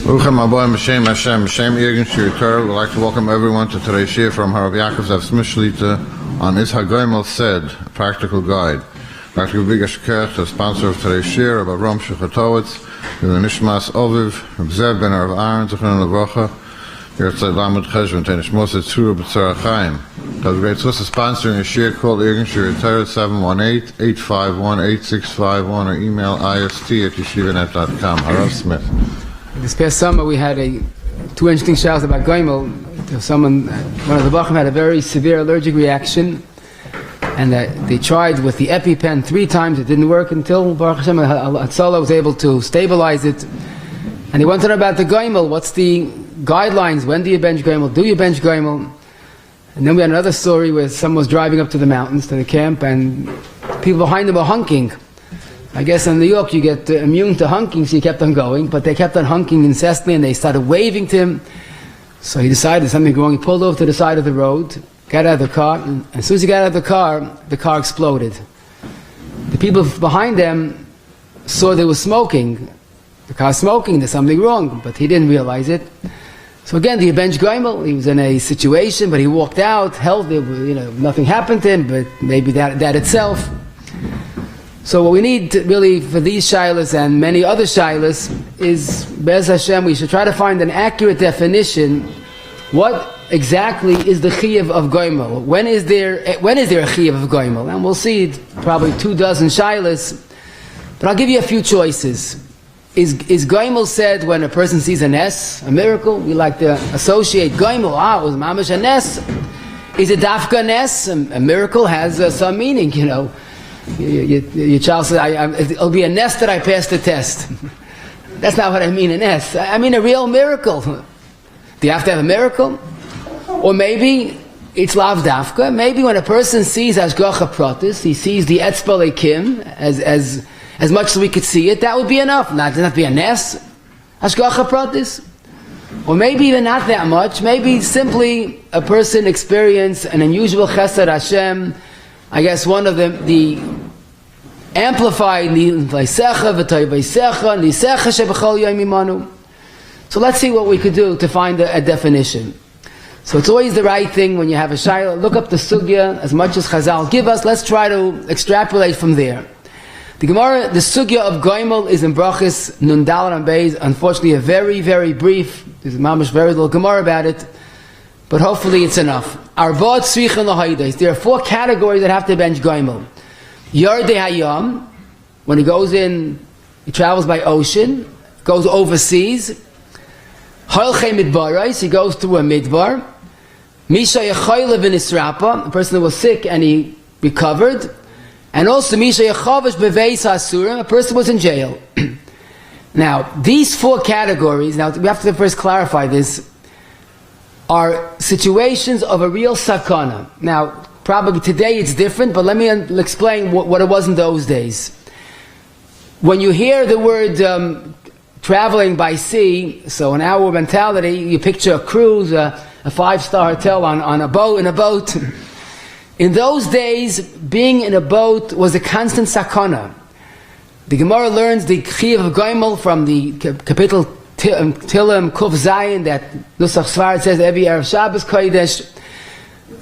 We'd like to welcome everyone to today's shir from Rabbi Yakjov on Is Hagomel said, a practical guide. I'd like to give big ashkar to the sponsor of today's shir, Rabbi Rosh, the Nishmas Oviv, Zev ben Rav Aaron, Zechron Levracha, Yertzai Lamed Cheshvan, Tenishmos Etzur B'tzar Chaim. There's a great source of sponsoring a shir called Irgun Shir Torah 718-851-8651 or email ist@yeshivanet.com. Harav Smith. This past summer we had two interesting shouts about Hagomel. One of the Bachim had a very severe allergic reaction, and they tried with the EpiPen 3 times. It didn't work until Baruch Hashem Hatzala was able to stabilize it. And he wanted to know about the Hagomel. What's the guidelines? When do you bench Hagomel? Do you bench Hagomel? And then we had another story where someone was driving up to the mountains, to the camp, and people behind them were honking. I guess in New York you get immune to honking, so he kept on going, but they kept on honking incessantly and they started waving to him. So he decided something wrong. He pulled over to the side of the road, got out of the car, and as soon as he got out of the car exploded. The people behind them saw they were smoking. The car smoking, there's something wrong, but he didn't realize it. So again, the bench Hagomel, he was in a situation, but he walked out, healthy, nothing happened to him, but maybe that itself. So what we need really for these shilas and many other shilas is, Be'ez Hashem, we should try to find an accurate definition. What exactly is the chiyuv of Hagomel? When is there a chiyuv of Hagomel? And we'll see probably 24 shilas, but I'll give you a few choices. Is Hagomel said when a person sees a nes, a miracle? We like to associate Hagomel. It was mamash a nes. Is it dafka nes? A miracle has some meaning, Your child says, it'll be a nest that I passed the test. That's not what I mean, a nest. I mean a real miracle. Do you have to have a miracle? Or maybe it's lav dafka. Maybe when a person sees hashgacha pratis, he sees the etzba lekim as much as we could see it, that would be enough. Not to be a nest, hashgacha pratis. Or maybe even not that much. Maybe simply a person experienced an unusual chesed Hashem. I guess one of them, the amplified Vaysecha v'Toyvaysecha Nisecha shebechol yom imanu. So let's see what we could do to find a definition. So it's always the right thing when you have a shayla, look up the sugya as much as Chazal give us. Let's try to extrapolate from there. The Gemara, the sugya of Hagomel is in brachas Nun Daled and Beis. Unfortunately, a very, very brief. There's mamash very little Gemara about it, but hopefully it's enough. There are 4 categories that have to bench Hagomel. Yardei Hayam, when he goes in, he travels by ocean, goes overseas. Halchei Midbarais, he goes through a midbar. Misha Yechoyle v'nisrapa, a person who was sick and he recovered. And also Misha Yechovish beveis hasurim, a person was in jail. Now, these 4 categories, now we have to first clarify this, are situations of a real sakana. Now, probably today it's different, but let me explain what it was in those days. When you hear the word traveling by sea, so in our mentality, you picture a cruise, a 5-star hotel on a boat, in a boat. In those days, being in a boat was a constant sakana. The Gemara learns the chiyuv of Hagomel from the capital Tilim Kuf Zayin that Nusach Svar says every Erev Shabbos Chodesh.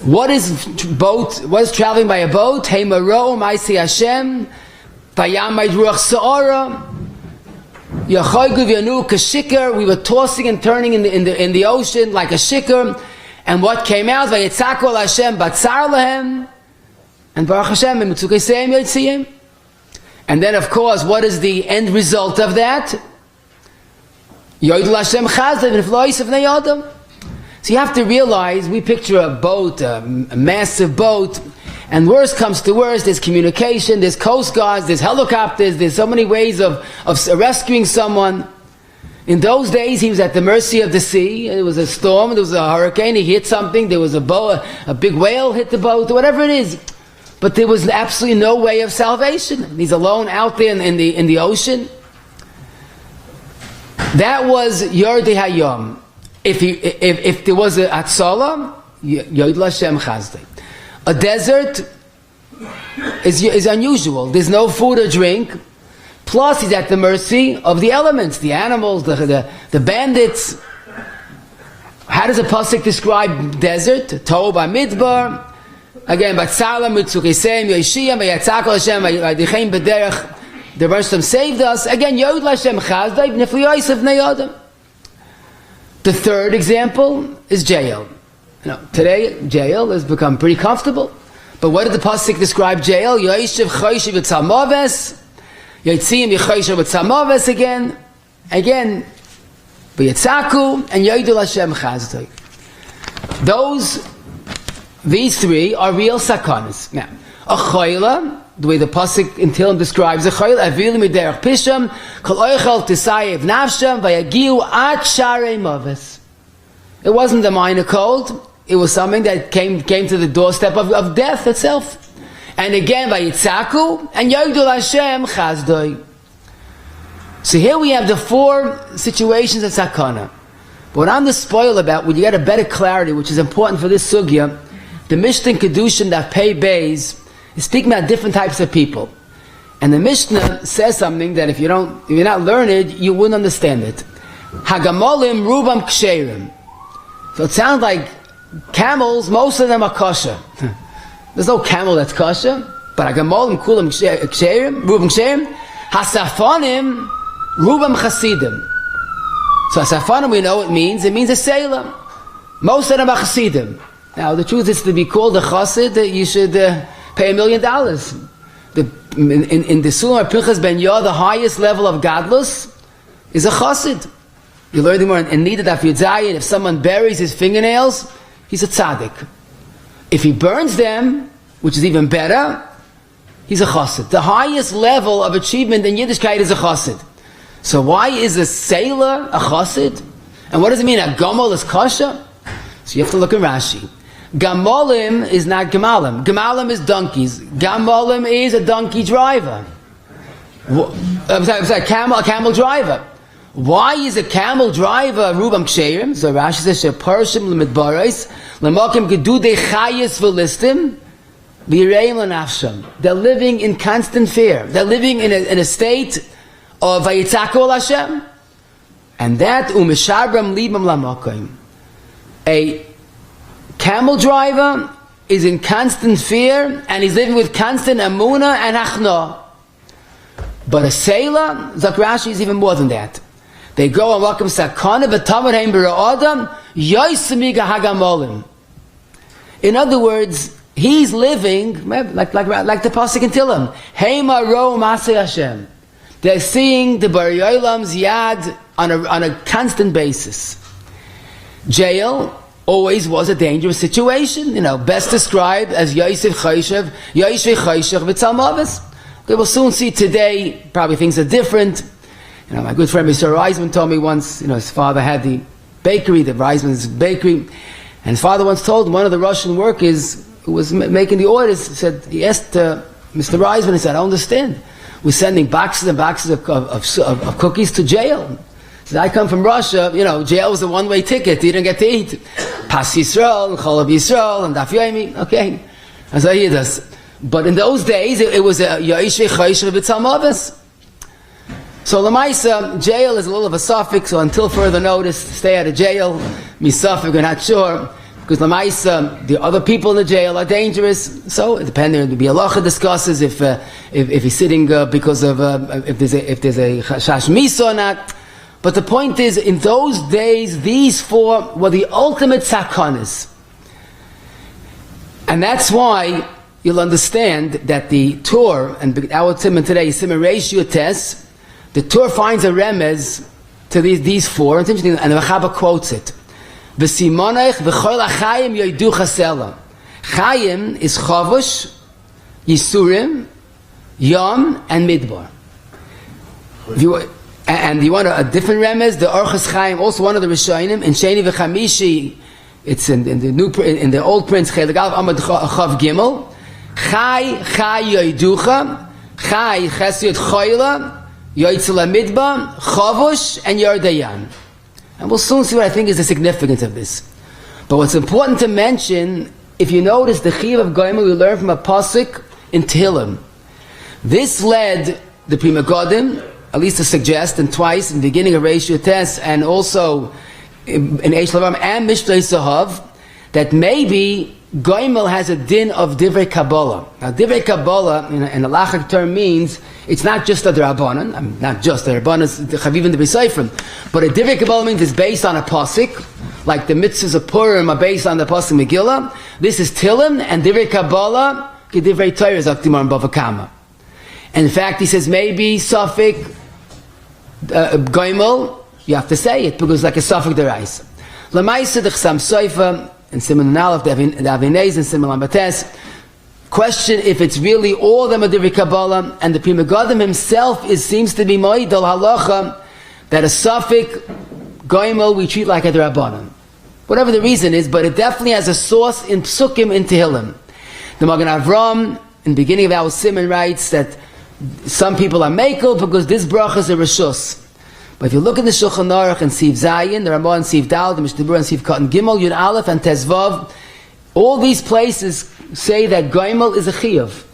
What is traveling by a boat? Hey Maro Ma'aseh Hashem Vayam Ruach Sa'ara Yachoygu V'Yanu Kashikar. We were tossing and turning in the ocean like a shikar, and what came out? Vayitzaku al Hashem Batzar Lahem, and Baruch Hashem Mitzukei Yotziyim. And then, of course, what is the end result of that? Yodel Hashem Chazlev and Flois of Neyodam. So you have to realize, we picture a boat, a massive boat, and worst comes to worst, there's communication, there's coast guards, there's helicopters, there's so many ways of rescuing someone. In those days, he was at the mercy of the sea. It was a storm, there was a hurricane, he hit something, there was a big whale hit the boat, whatever it is. But there was absolutely no way of salvation. He's alone out there in the ocean. That was Yardei Hayam. If there was a Atzala, Yodel Hashem Chazdei. A desert is unusual. There's no food or drink. Plus, he's at the mercy of the elements, the animals, the bandits. How does the pasuk describe desert? Tohu b'midbar. Again, Batzalam mitzuchisem yoshiyam v'yatzakol Hashem v'yadichem b'derech. The Rosh saved us. Again, Yod Hashem chazdai v'nifli yosef bnei adam. The third example is jail. Today, jail has become pretty comfortable. But what did the pasuk describe jail? Yoshev choyshev v'tzamaves. Yotzim yichoyshev v'tzamaves again. Again, v'yatzaku and Yodul Hashem chazdai. These three are real sakanas. Now, a chayla, the way the pasuk in Tehillim describes a chayla, avilim miderech pisham, kol oichel tisayev nafsham, vayagiu at sharei maves. It wasn't a minor cold. It was something that came to the doorstep of death itself. And again, vayitzaku and Yodul Hashem chazdai. So here we have the four situations of sakana. But what I'm the spoil about, when you get a better clarity, which is important for this sugya, the Mishnah in Kedushin that pay bays is speaking about different types of people. And the Mishnah says something that if you're not learned, you wouldn't understand it. Hagamolim rubam ksherim. So it sounds like camels, most of them are kosher. There's no camel that's kosher, but hagamolim kulam ksherim, rubam ksherim. Hasafanim rubam chasidim. So hasafanim, we know what it means. It means a sailor. Most of them are chasidim. Now, the truth is, to be called a chassid, you should pay $1 million. In the Sulam Pinchas Ben Yah, the highest level of gadlus is a chassid. You learn more in Nida Daf Yud Zayin. If someone buries his fingernails, he's a tzaddik. If he burns them, which is even better, he's a chassid. The highest level of achievement in Yiddishkeit is a chassid. So why is a sailor a chassid? And what does it mean? A gomel is kosher? So you have to look at Rashi. Gamolim is not gemalim. Gemalim is donkeys. Gamolim is a donkey driver. I'm sorry, a camel driver. Why is a camel driver rubam ksherim? So Rashi says sheparshim lemidbarais lemakim gedudei chayis v'listim v'yireim l'nafsham. They're living in constant fear. They're living in a state of vayitzaku al Hashem, and that umishabram libam lamakim. A camel driver is in constant fear and he's living with constant amuna and achna. But a sailor, Zakrashi, is even more than that. They go and welcome sakana v'tamar b'ra'adam yoisamiga hagamolim. In other words, he's living like the pasuk in Tehillim. Heima ro masei Hashem. They're seeing the Bari Olam's yad on a constant basis. Jail always was a dangerous situation, best described as Yosef Choyshev, Yosef Choyshev v'tzalmavis. We will soon see today, probably things are different. My good friend Mr. Reisman told me once, his father had the bakery, the Reisman's bakery, and his father once told one of the Russian workers who was making the orders, he asked Mr. Reisman, he said, I don't understand. We're sending boxes and boxes of cookies to jail. I come from Russia, jail was a one-way ticket. You didn't get to eat. Pas Yisrael, Cholav Yisrael, and Daf Yomi. Okay. As I hear this. But in those days, it was a Yoishve Choyshev v'tzalmavis. So Lamaisa, jail is a little of a suffix, so until further notice, stay out of jail. Misafik, we're not sure. Because Lamaisa, the other people in the jail are dangerous. So, it depends, there will be halacha discusses if he's sitting because of, if there's a chash misa or not. But the point is, in those days, these four were the ultimate sakanas. And that's why you'll understand that the Torah, and our Simon today is Simon ratio test, the Torah finds a remez to these four. It's interesting, and the Rabbi quotes it. V'simonech v'chol ha'chayim yoidu chasela. Chayim is chavush, yisurim, yom, and midbar. And you want a different remez, the Orchos Chaim, also one of the Rishonim, in Sheni v'Chamishi, it's in the old prince, Chelik Aleph Amud Chav Gimel, Chai Yoiducha, Chai Chesed Choyla, Yoitzela Midba, Chavush, and Yordayan. And we'll soon see what I think is the significance of this. But what's important to mention, if you notice the Chiv of Goyimel we learn from a pasuk in Tehillim. This led the Pri Megadim, at least to suggest, and twice in the beginning of Reish Yotes, and also in Eish Lavam and Mishlei Sahav, that maybe Goimel has a din of Divrei Kabbalah. Now, Divrei Kabbalah, in a halachic term, means it's not just a D'Rabbanan, not just a D'Rabbanan, the Chavivim, the B'Seifrim, but a Divrei Kabbalah means it's based on a pasuk, like the mitzvahs of Purim are based on the pasuk Megillah. This is Tilim, and Divrei Kabbalah, Divrei Torah, Zaktimar and Bava Kama. And in fact, he says maybe Safik Goimel, you have to say it, because it's like a Safik Deraisa. Lamaisa the Chsam Soifa, and Simon Aleph, the Avinez, and Simon Lambates, question if it's really all the Divrei Kabbalah, and the Pri Megadim himself seems to be Moidal Halacha, that a Safik Goimel we treat like a D'Rabbanan. Whatever the reason is, but it definitely has a source in Psukim, in Tehillim. The Magen Avram, in the beginning of our Simon, writes that some people are Mekel because this bracha is a Rishus. But if you look at the Shulchan Aruch and Siv Zayin, the Ramah and Siv Dal, the Mishnah Berurah and Siv Katan Gimel, Yud Aleph and Tezvav, all these places say that Goimel is a Chiyuv.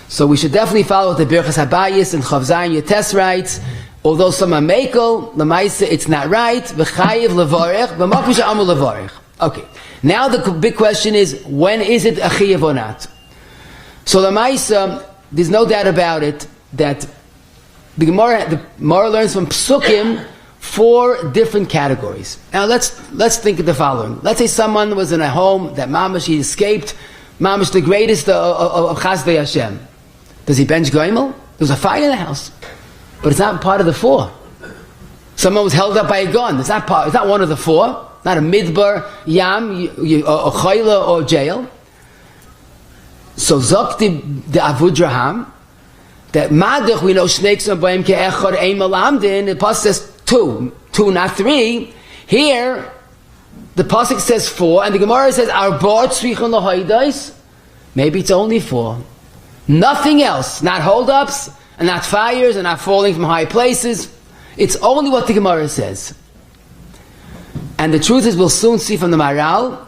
So we should definitely follow what the Birchas Habayis and Chav Zayin Yotes writes. Although some are Mekel, Lamaisa, it's not right. V'chayiv levarech, v'makum she'amu levarech. Okay. Now the big question is, when is it a Chiyuv or not? So Lamaisa, there's no doubt about it that the Gemara learns from Psukim 4 different categories. Now let's think of the following. Let's say someone was in a home that Mamash, he escaped, Mamash, the greatest of Chasdei Hashem. Does he bench Goimel? There's a fire in the house. But it's not part of the 4. Someone was held up by a gun. It's not one of the 4. Not a midbar, yam, or chayla, or jail. So Zokti the Avudraham, that Madach, we know snakes on Baim Ke'echad Ein Malamdin, the Pasuk says 2, not 3. Here, the Pasuk says 4, and the Gemara says, Arba Tzrichon Lahaydais. Maybe it's only 4. Nothing else, not hold-ups, and not fires, and not falling from high places. It's only what the Gemara says. And the truth is, we'll soon see from the Maral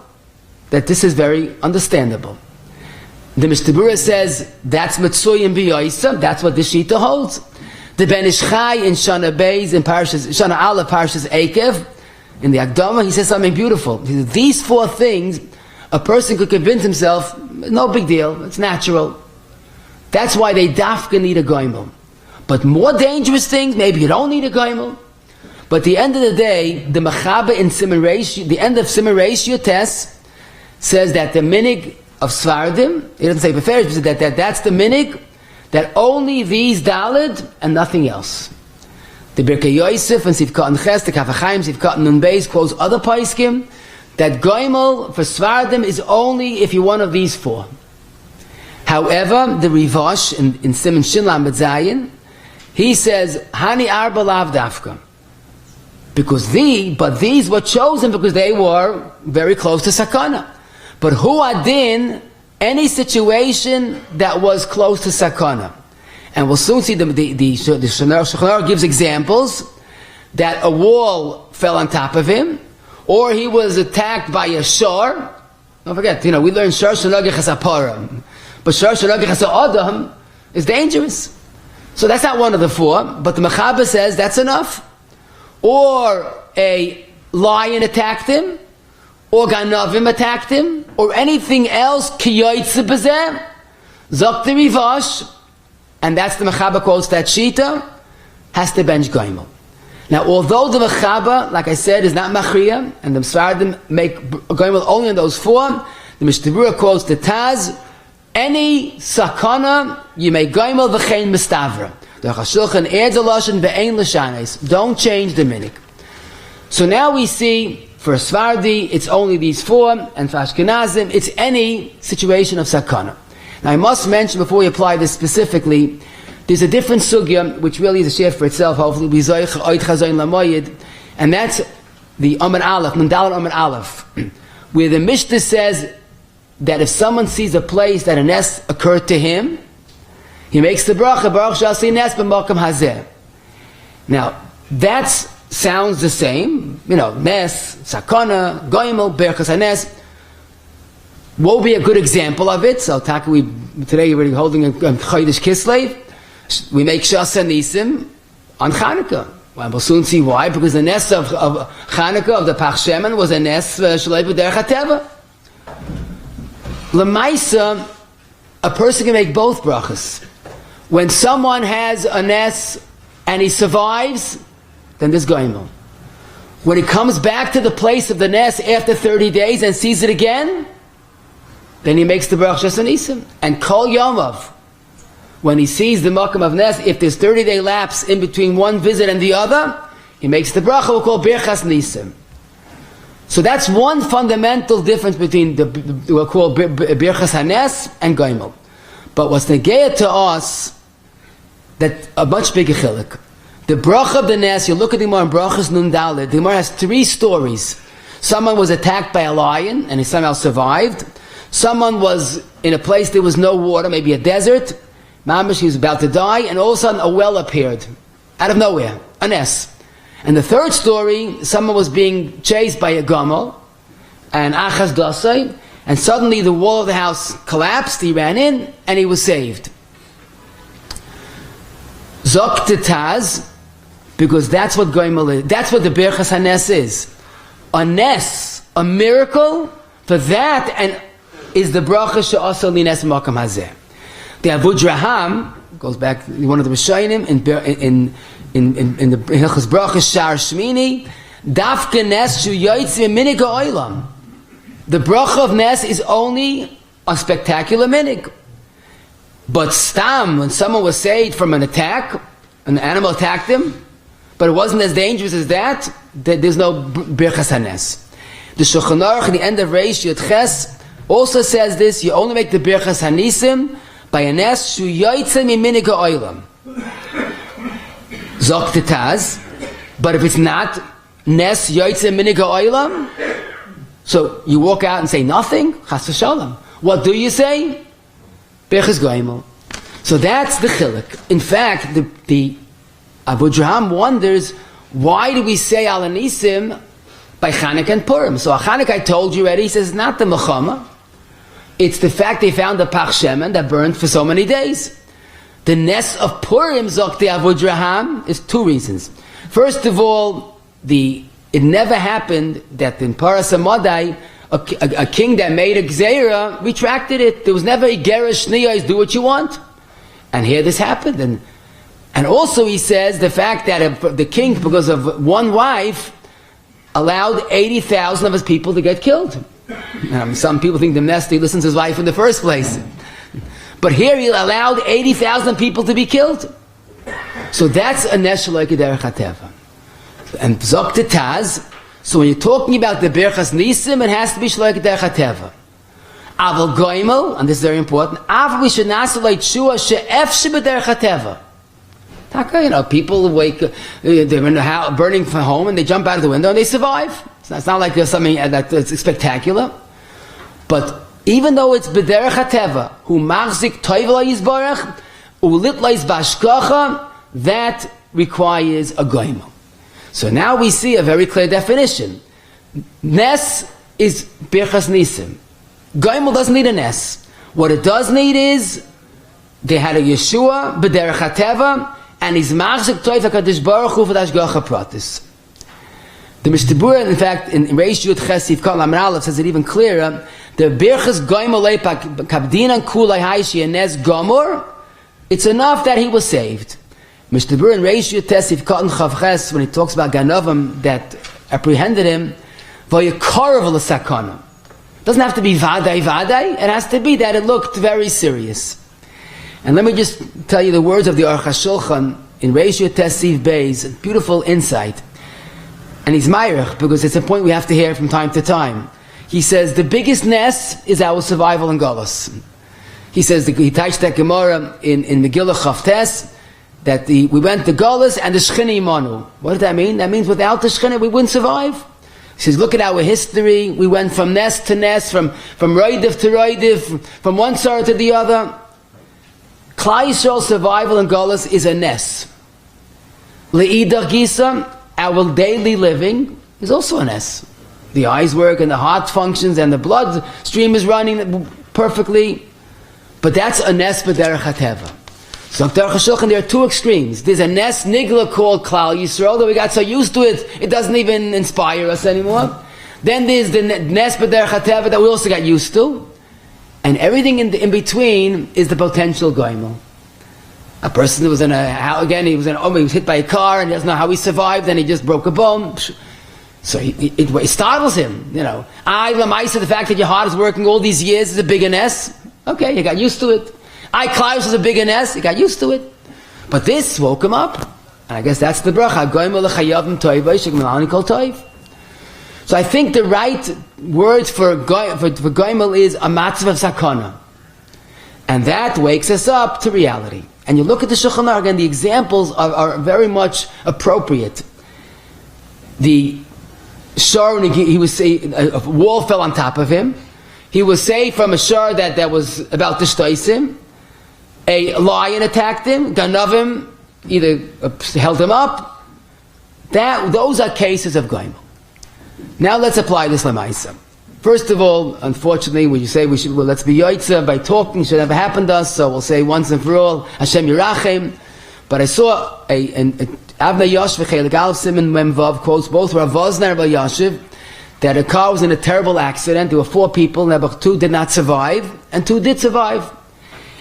that this is very understandable. The Mishnah Berurah says that's Mitzuyim B'Yoisa, that's what the Shita holds. The Ben Ish Chai in Shana Beis, in Shana Aleph, Parshas Eikev, in the Akdama, he says something beautiful. He says, these 4 things, a person could convince himself, no big deal, it's natural. That's why they dafka need a goimel. But more dangerous things, maybe you don't need a goimel. But at the end of the day, the Mechaber in Siman Reish, the end of Siman Reish Yotes, says that the minig of Svardim, he doesn't say Beferish, but that's the minig, that only these Dalid and nothing else. The Birkei Yosef and Sivkat Ches, the Kafachayim, Sivkat Nun Beis quotes other Paiskim, that Goimel for Svardim is only if you're one of these 4. However, the Rivash in Siman Shin Lamed Zayin, he says, Hani Arba Lav Dafka. Because these were chosen because they were very close to Sakana. But who adin any situation that was close to Sakana. And we'll soon see the Shulchan gives examples that a wall fell on top of him, or he was attacked by a shor. Don't forget, we learn shor shenogich as a param. But shor shenogich as a adam is dangerous. So that's not one of the 4, but the Mechaber says that's enough. Or a lion attacked him, or ganavim attacked him, or anything else, kiyoytze bezeh, zok the rivash, and that's the Mechaber quotes that Shita, has to bench goimel. Now, although the Mechaber, like I said, is not machriya, and the Sfardim make goimel only on those 4, the Mishnah Berurah quotes the Taz, any sakana, you make goimel v'chein mistavra. The Chashulchan adds a lashon ve'ein l'shanes. Don't change the minik. So now we see, for a Svardi, it's only these 4, and for Ashkenazim, it's any situation of sakana. Now I must mention, before we apply this specifically, there's a different sugya, which really is a share for itself, hopefully, and that's the Amar Aleph, Mandal Amar Aleph, where the Mishnah says that if someone sees a place that a nest occurred to him, he makes the bracha, Baruch Shasi Nes B'Makam Hazeh. Now, that sounds the same, Nes, Sakana, Goimel, Berkas HaNes. What would be a good example of it? So, today you're already holding a Chodesh Kislev. We make Shasa Nisim on Chanukah. Well, we'll soon see why, because the Nes of Chanukah, of the Pach Shemen, was a Nes Shalei B'derech HaTeva. L'maisa, a person can make both brachas. When someone has a Nes and he survives, then there's Goimel. When he comes back to the place of the Nes after 30 days and sees it again, then he makes the bracha Shasa Nisim. And Kol Yomov, when he sees the Makam of Nes, if there's 30-day lapse in between one visit and the other, he makes the bracha we'll call Birchas Nisim. So that's one fundamental difference between we'll call Birchas HaNes and Goimel. But what's negeya to us, that a much bigger chilik. The bracha of the Nes, you look at the Gemara in Brachas Nun Daled, the Gemara has 3 stories. Someone was attacked by a lion and he somehow survived. Someone was in a place there was no water, maybe a desert. Mamish, he was about to die, and all of a sudden a well appeared. Out of nowhere. A Nes. And the third story, someone was being chased by a Gomel, and Achaz Dasai, and suddenly the wall of the house collapsed, he ran in, and he was saved. Zok Taz, because that's what Goimel is. That's what the Birchas HaNes is. A Nes, a miracle, for that, and is the bracha she'asa lines makam hazeh. The Avudraham goes back, one of the Rishonim in the Hilchos Brachas Shar Shmini, Dafke Nes shu yoytzi minig ha'olam. The bracha of Nes is only a spectacular minig. But Stam, when someone was saved from an attack, an animal attacked him, but it wasn't as dangerous as that, there's no Birchas HaNes. The Shulchan Aruch, at the end of Reish Yud Ches, also says this: you only make the Birchas HaNisim by a Nes shu yoytze minig ha'olam. Zok Taz. But if it's not Nes yoytze minig ha'olam, so you walk out and say nothing, Chas v'shalom. What do you say? Birchas Goimel. So that's the chiluk. In fact, the Avudraham wonders, why do we say Al Nisim by Chanukah and Purim? So Chanukah, I told you already, he says not the Mechama. It's the fact they found the Pach Shemen that burned for so many days. The Nes of Purim, Zokti Avudraham, is 2 reasons. First of all, it never happened that in Paras Amadai, a king that made a Gzeira retracted it. There was never a Gerish Niyos, do what you want. And here this happened. And also he says the fact that the king, because of one wife, allowed 80,000 of his people to get killed. Some people think the Nesti listens to his wife in the first place. But here he allowed 80,000 people to be killed. So that's a Nes Shalei Derech HaTeva. And Zok Taz, so when you're talking about the Birchas Nisim, it has to be Shalei Derech HaTeva. Aval Goimel, and this is very important, Aval we should not Shalei Tshua she'ef shebederech HaTeva. People wake, they're in the house, burning from home, and they jump out of the window and they survive. It's not like there's something that's spectacular. But even though it's b'derech hateva, who machzik toiv yizbarach, ulit lois bashkacha, that requires a goimel. So now we see a very clear definition. Nes is birchas nisim. Goimel doesn't need a nes. What it does need is, they had a Yeshua b'derech hateva, and he's machzik toiv HaKadosh Baruch Hu for the hashgacha pratis. The Mishnah, in fact, in Reish Yud Ches Sif Kol Amar Aleph says it even clearer. The Birchas Goimel Kabdinan Kulai Haishi Nes Gomor. It's enough that he was saved. Mishnah in Reish Yud Ches Sif Kol Chav Ches, when he talks about Ganovim that apprehended him, Vayakarav l'sakana. Doesn't have to be vaday. It has to be that it looked very serious. And let me just tell you the words of the Aruch HaShulchan in Reish Yud Ches Sif Beis. Beautiful insight. And he's Meirich, because it's a point we have to hear from time to time. He says, the biggest nes is our survival in Golos. He says, he touched that Gemara in Megillah Chavtes, that we went to Golos and the Shechina Imanu. What does that mean? That means without the Shechina we wouldn't survive. He says, look at our history. We went from nes to nes, from Roidiv to Roidiv, from one side to the other. Klal Yisrael's survival in Golos is a nes. Le'idach Gisa, our daily living is also an S. The eyes work and the heart functions and the blood stream is running perfectly. But that's a Nes B'derech HaTeva. So there are two extremes. There's a Nes Nigla called Klal Yisrael that we got so used to it, it doesn't even inspire us anymore. Then there's the Nes B'derech HaTeva that we also got used to. And everything in between is the potential goimel. A person who was he was hit by a car and he doesn't know how he survived, and he just broke a bone. So it startles him, the fact that your heart is working all these years is a big Nes. Okay, you got used to it. Klaus was a big Nes, you got used to it. But this woke him up. And I guess that's the bracha. Goimel l'chayavim toivay shekmalani kol toiv. So I think the right word for goimel is a matzav of sakana. And that wakes us up to reality. And you look at the Shulchan Aruch, and the examples are very much appropriate. The shor, he was a wall fell on top of him. He was saved from a shor that was about to shtois him. A lion attacked him, ganavim, either held him up. Those are cases of goimel. Now let's apply this lemaisa. First of all, unfortunately, when you say let's be yoitza by talking, it should never happen to us, so we'll say once and for all, Hashem Yirachem. But I saw Avnei Yosh v'chelik Aleph Siman Mem Vav quotes both Rav Vosner and Rabbi Yashiv that a car was in a terrible accident. There were 4 people, and 2 did not survive, and 2 did survive.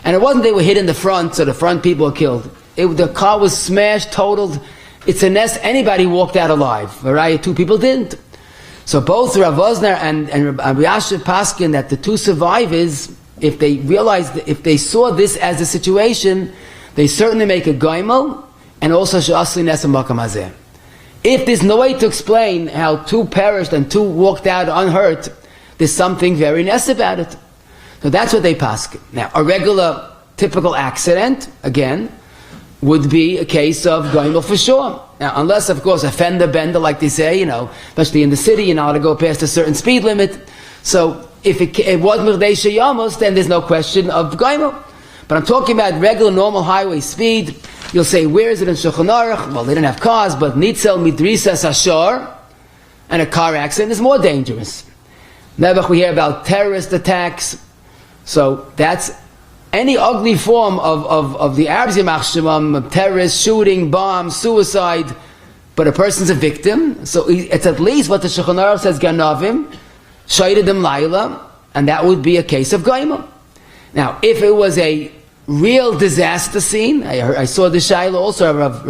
And it wasn't they were hit in the front, so the front people were killed. The car was smashed, totaled. It's a Nes anybody walked out alive. Right? 2 people didn't. So both Rav Vosner and Rabbi Yashiv paskin that the 2 survivors, if they realized, if they saw this as a situation, they certainly make a goimel, and also she'asli nes makam hazeh. If there's no way to explain how 2 perished and 2 walked out unhurt, there's something very nes about it. So that's what they paskin. Now, a regular, typical accident, again, would be a case of goimel for sure. Now, unless, of course, a fender bender, like they say, especially in the city, you're not allowed to go past a certain speed limit. So, if it was Mirdei Sheyamos, then there's no question of goimel. But I'm talking about regular, normal highway speed. You'll say, where is it in Shulchan Aruch? Well, they didn't have cars, but Nitzel Midrisas Hashor, and a car accident is more dangerous. Never we hear about terrorist attacks. So, that's any ugly form of the Arabs, terrorist, shooting, bomb, suicide, but a person's a victim, so it's at least what the Shulchan Aruch says, ganavim, shayredim laila, and that would be a case of goimel. Now, if it was a real disaster scene, I saw the Shaila also, Rav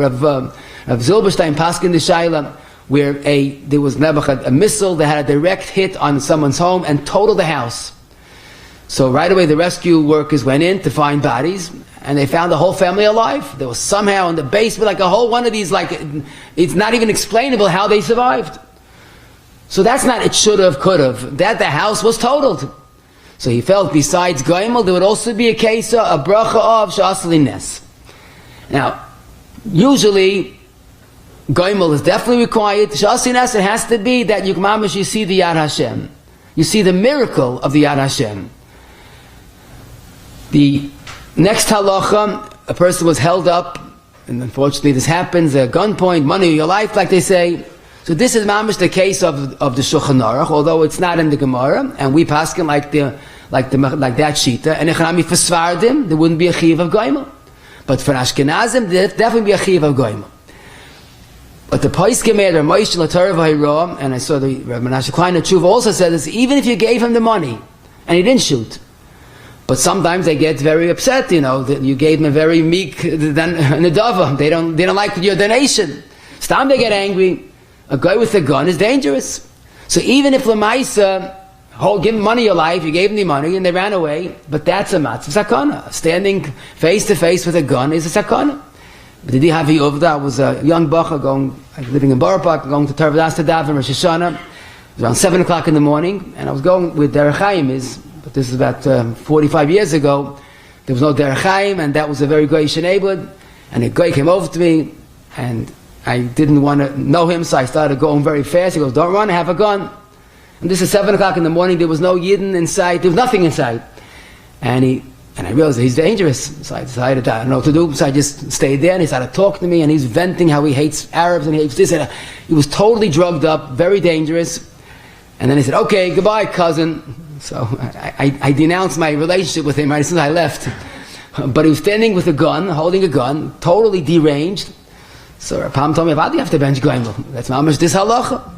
Zilberstein paskin the Shaila, where there was a missile that had a direct hit on someone's home and totaled the house. So right away the rescue workers went in to find bodies, and they found the whole family alive. There was somehow in the basement, like a whole one of these, it's not even explainable how they survived. So that's not it should have, could have. That the house was totaled. So he felt besides goimel, there would also be a case of a bracha of she'asli nes. Now, usually, goimel is definitely required. She'asli nes, it has to be that you see the Yad Hashem. You see the miracle of the Yad Hashem. The next halacha, a person was held up, and unfortunately this happens, at gunpoint, money of your life, like they say. So this is mamish the case of the Shulchan Aruch, although it's not in the Gemara, and we paskin like that shita. And echanami for Svardim, there wouldn't be a chiv of goimel, but for Ashkenazim, there definitely be a chiv of goimel. But the Paiskim made a Moshe L'Torah V'Hayra, and I saw the Rabbi Menashe Klein Tshuva also said this, even if you gave him the money and he didn't shoot. But sometimes they get very upset, that you gave them a very meek nedava. They don't like your donation. Stam they get angry. A guy with a gun is dangerous. So even if Lamaisa, give him money your life, you gave them the money and they ran away, but that's a matzav sakana. Standing face to face with a gun is a sakana. But did he have I was a young bacha living in Borough Park, going to Tarvadas to daven Rosh Hashanah. It was around 7 o'clock in the morning, and I was going with Derech Chaim, but this is about 45 years ago. There was no Derech Chaim, and that was a very goyish neighborhood. And a guy came over to me, and I didn't want to know him, so I started going very fast. He goes, "Don't run, I have a gun." And this is 7 o'clock in the morning. There was no Yidden inside. There was nothing inside. And I realized he's dangerous. So I decided I don't know what to do. So I just stayed there, and he started to talk to me, and he's venting how he hates Arabs and he hates this. And he was totally drugged up, very dangerous. And then he said, "Okay, goodbye, cousin." So I denounced my relationship with him right as soon as I left. But he was standing with a gun, holding a gun, totally deranged. So Rapam told me, why do you have to bench Goimel? That's mamash this halacha.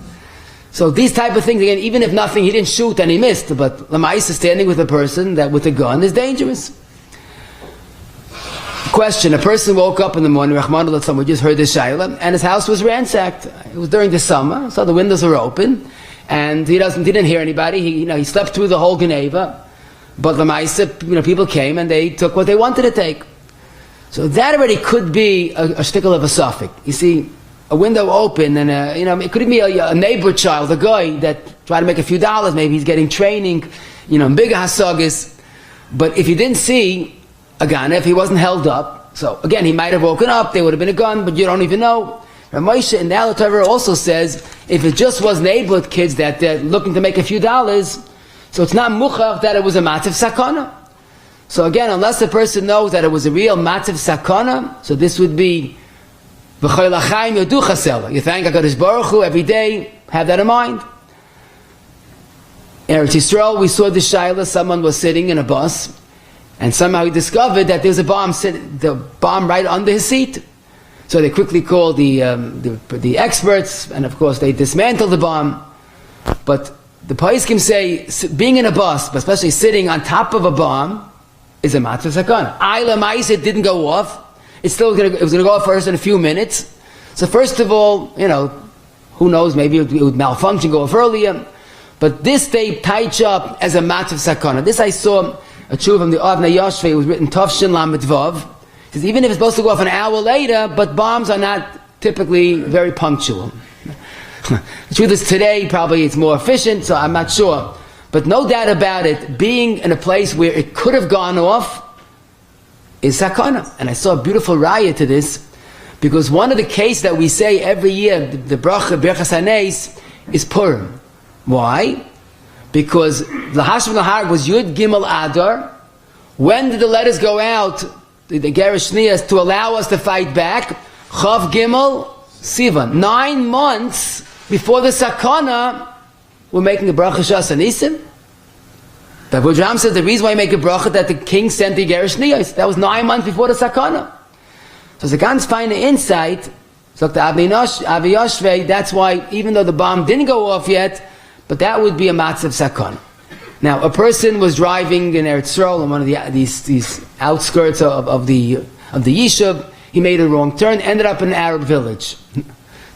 So these type of things, again, even if nothing, he didn't shoot and he missed, but Lamais is standing with a person that with a gun is dangerous. Question, a person woke up in the morning, Rahman Allah, someone just heard the shayla, and his house was ransacked. It was during the summer, so the windows were open, and he didn't hear anybody. He slept through the whole Geneva, but Lamais, people came and they took what they wanted to take. So that already could be a shtickle of a suffix. You see, a window open, and it could be a neighbor child, a guy that tried to make a few dollars. Maybe he's getting training, bigger hasagis. But if you didn't see a gun, if he wasn't held up, so again, he might have woken up. There would have been a gun, but you don't even know. Ramosha in the Alatorah also says if it just was neighborhood kids that they're looking to make a few dollars, so it's not muchach that it was a matzav sakana. So again, unless the person knows that it was a real matzav sakana, so this would be you thank HaKadosh Baruch Hu every day, have that in mind. In Eretz Yisrael, we saw the shayla, someone was sitting in a bus, and somehow he discovered that there's a bomb right under his seat. So they quickly called the experts, and of course they dismantled the bomb. But the Paiskim say, being in a bus, but especially sitting on top of a bomb, is a matzav sakana. Ayla mais, it didn't go off. It was going to go off first in a few minutes. So first of all, who knows, maybe it would malfunction, go off earlier. But this they tied up as a matzav sakana. This I saw a tshuva from the Avnei Yoshvei. It was written Tovshin Lamed Vav. It says even if it's supposed to go off an hour later, but bombs are not typically very punctual. The truth is today probably it's more efficient, so I'm not sure. But no doubt about it, being in a place where it could have gone off is sakana. And I saw a beautiful raya to this, because one of the cases that we say every year, the bracha, Birchas Hanes, is Purim. Why? Because Lahashim Lahar was Yud Gimel Adar. When did the letters go out, the Gerish Niyas, to allow us to fight back? Chav Gimel Sivan. 9 months before the sakana, we're making a bracha Shas Nisim. The Avudraham says the reason why you make a bracha that the king sent the Gerish Niyas. That was 9 months before the sakana. So it's a ganz fine insight. So the Avi Yoshvei, that's why even though the bomb didn't go off yet, but that would be a matzav sakana. Now, a person was driving in Eretz Yisrael in one of these outskirts of the Yishuv. He made a wrong turn, ended up in an Arab village.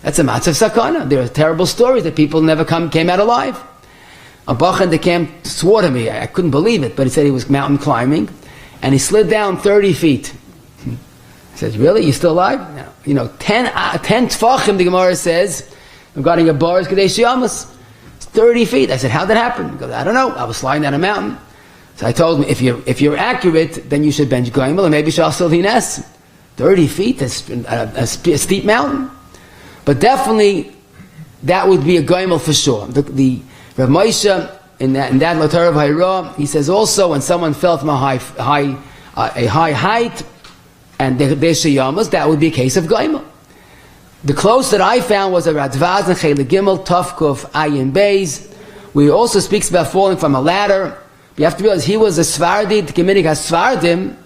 That's a matzav sakana. There are terrible stories that people never came out alive. A bach in the camp swore to me, I couldn't believe it, but he said he was mountain climbing, and he slid down 30 feet. He said, really? You still alive? No. 10 tfachim, the Gemara says, regarding a bar is Kadesh Yamas. 30 feet. I said, how'd that happen? He goes, I don't know. I was sliding down a mountain. So I told him, if you're accurate, then you should bench Goimel, and maybe Shal Silvines. 30 feet, that's a steep mountain. But definitely, that would be a Goimel for sure. The Rav Moshe, in that Latar of Hayra, he says also, when someone fell from a high height, and they're Shayamas, that would be a case of Goimel. The close that I found was a Radvaz and Chele Gimel, Tafkuf, Ayin Beis, where he also speaks about falling from a ladder. You have to realize he was a Svardi, the Geminik has Svardim,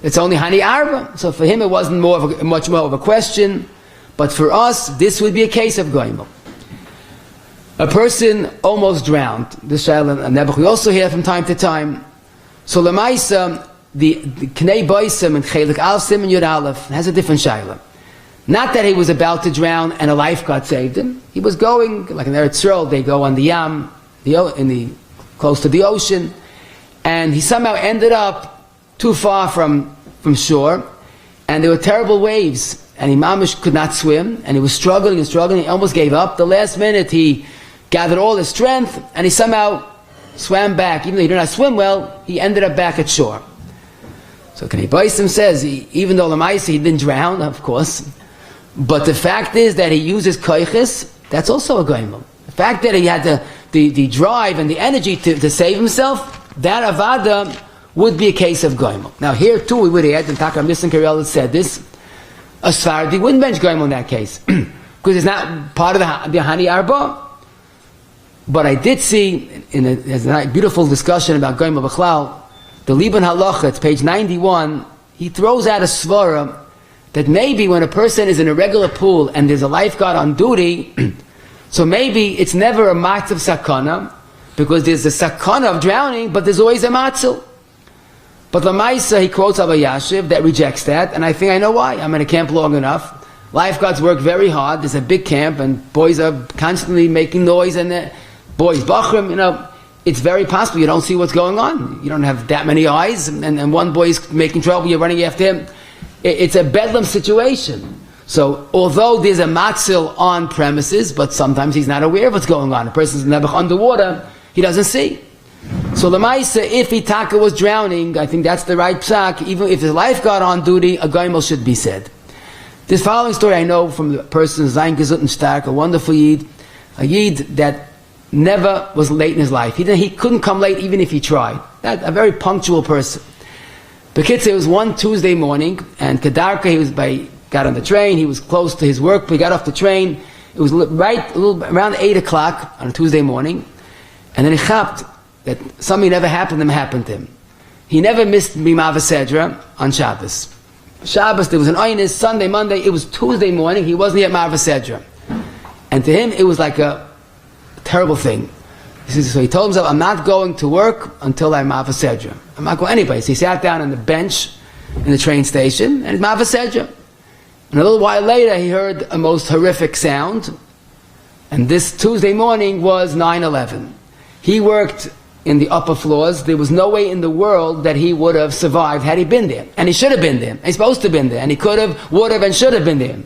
it's only Hani Arba. So for him it wasn't much more of a question, but for us, this would be a case of Goimel. A person almost drowned. This Shailan and Nebuch we also hear from time to time. So Lamaisa, the Knei Boisim and Chelik Al Sim and Yud Aleph has a different Shailan. Not that he was about to drown and a lifeguard saved him. He was going, like in Eretz Yisrael, they go on the Yam, close to the ocean, and he somehow ended up too far from shore, and there were terrible waves, and he mamish could not swim, and he was struggling and struggling. He almost gave up. The last minute, he gathered all his strength, and he somehow swam back. Even though he did not swim well, he ended up back at shore. So Knei Boisim says, even though Lamaisa he didn't drown, of course, but the fact is that he uses koiches, that's also a goimel. The fact that he had the drive and the energy to save himself, that avada would be a case of goimel. Now here too we would add, and Takam Nissen Karel said this, a Sfardi wouldn't bench goimel in that case, because it's not part of the Hani Arba. But I did see, there's a beautiful discussion about goimel b'chlal, the Liban Halacha, it's page 91, he throws out a svara that maybe when a person is in a regular pool and there's a lifeguard on duty, so maybe it's never a matzav sakana, because there's a sakana of drowning, but there's always a matzel. But Lamaisa, he quotes Abba Yashiv that rejects that, and I think I know why. I'm in a camp long enough. Lifeguards work very hard. There's a big camp, and boys are constantly making noise, and boys, bachrim, it's very possible you don't see what's going on. You don't have that many eyes, and one boy is making trouble, you're running after him. It's a bedlam situation. So, although there's a matzil on premises, but sometimes he's not aware of what's going on. A person's never underwater, he doesn't see. So Lamaisa, if Itaka was drowning, I think that's the right psak. Even if there's a lifeguard on duty, a Hagomel should be said. This following story I know from the person Zayin Gesund Stark, a wonderful Yid, a Yid that never was late in his life. He couldn't come late even if he tried. A very punctual person. The kid said it was one Tuesday morning, and Kedarka, got on the train, he was close to his work, but he got off the train. It was around 8 o'clock on a Tuesday morning, and then he chapped that something never happened to him. He never missed Bima V'Sedra on Shabbos. Shabbos, there was an Oynis, Sunday, Monday, it was Tuesday morning, he wasn't yet Mar V'Sedra. And to him, it was like a terrible thing. So he told himself, I'm not going to work until I'm Mar V'Sedra. I'm not going anyway. So he sat down on the bench in the train station, and it's Mar V'Sedra. And a little while later, he heard a most horrific sound, and this Tuesday morning was 9/11. He worked in the upper floors. There was no way in the world that he would have survived had he been there. And he should have been there. He's supposed to have been there. And he could have, would have, and should have been there.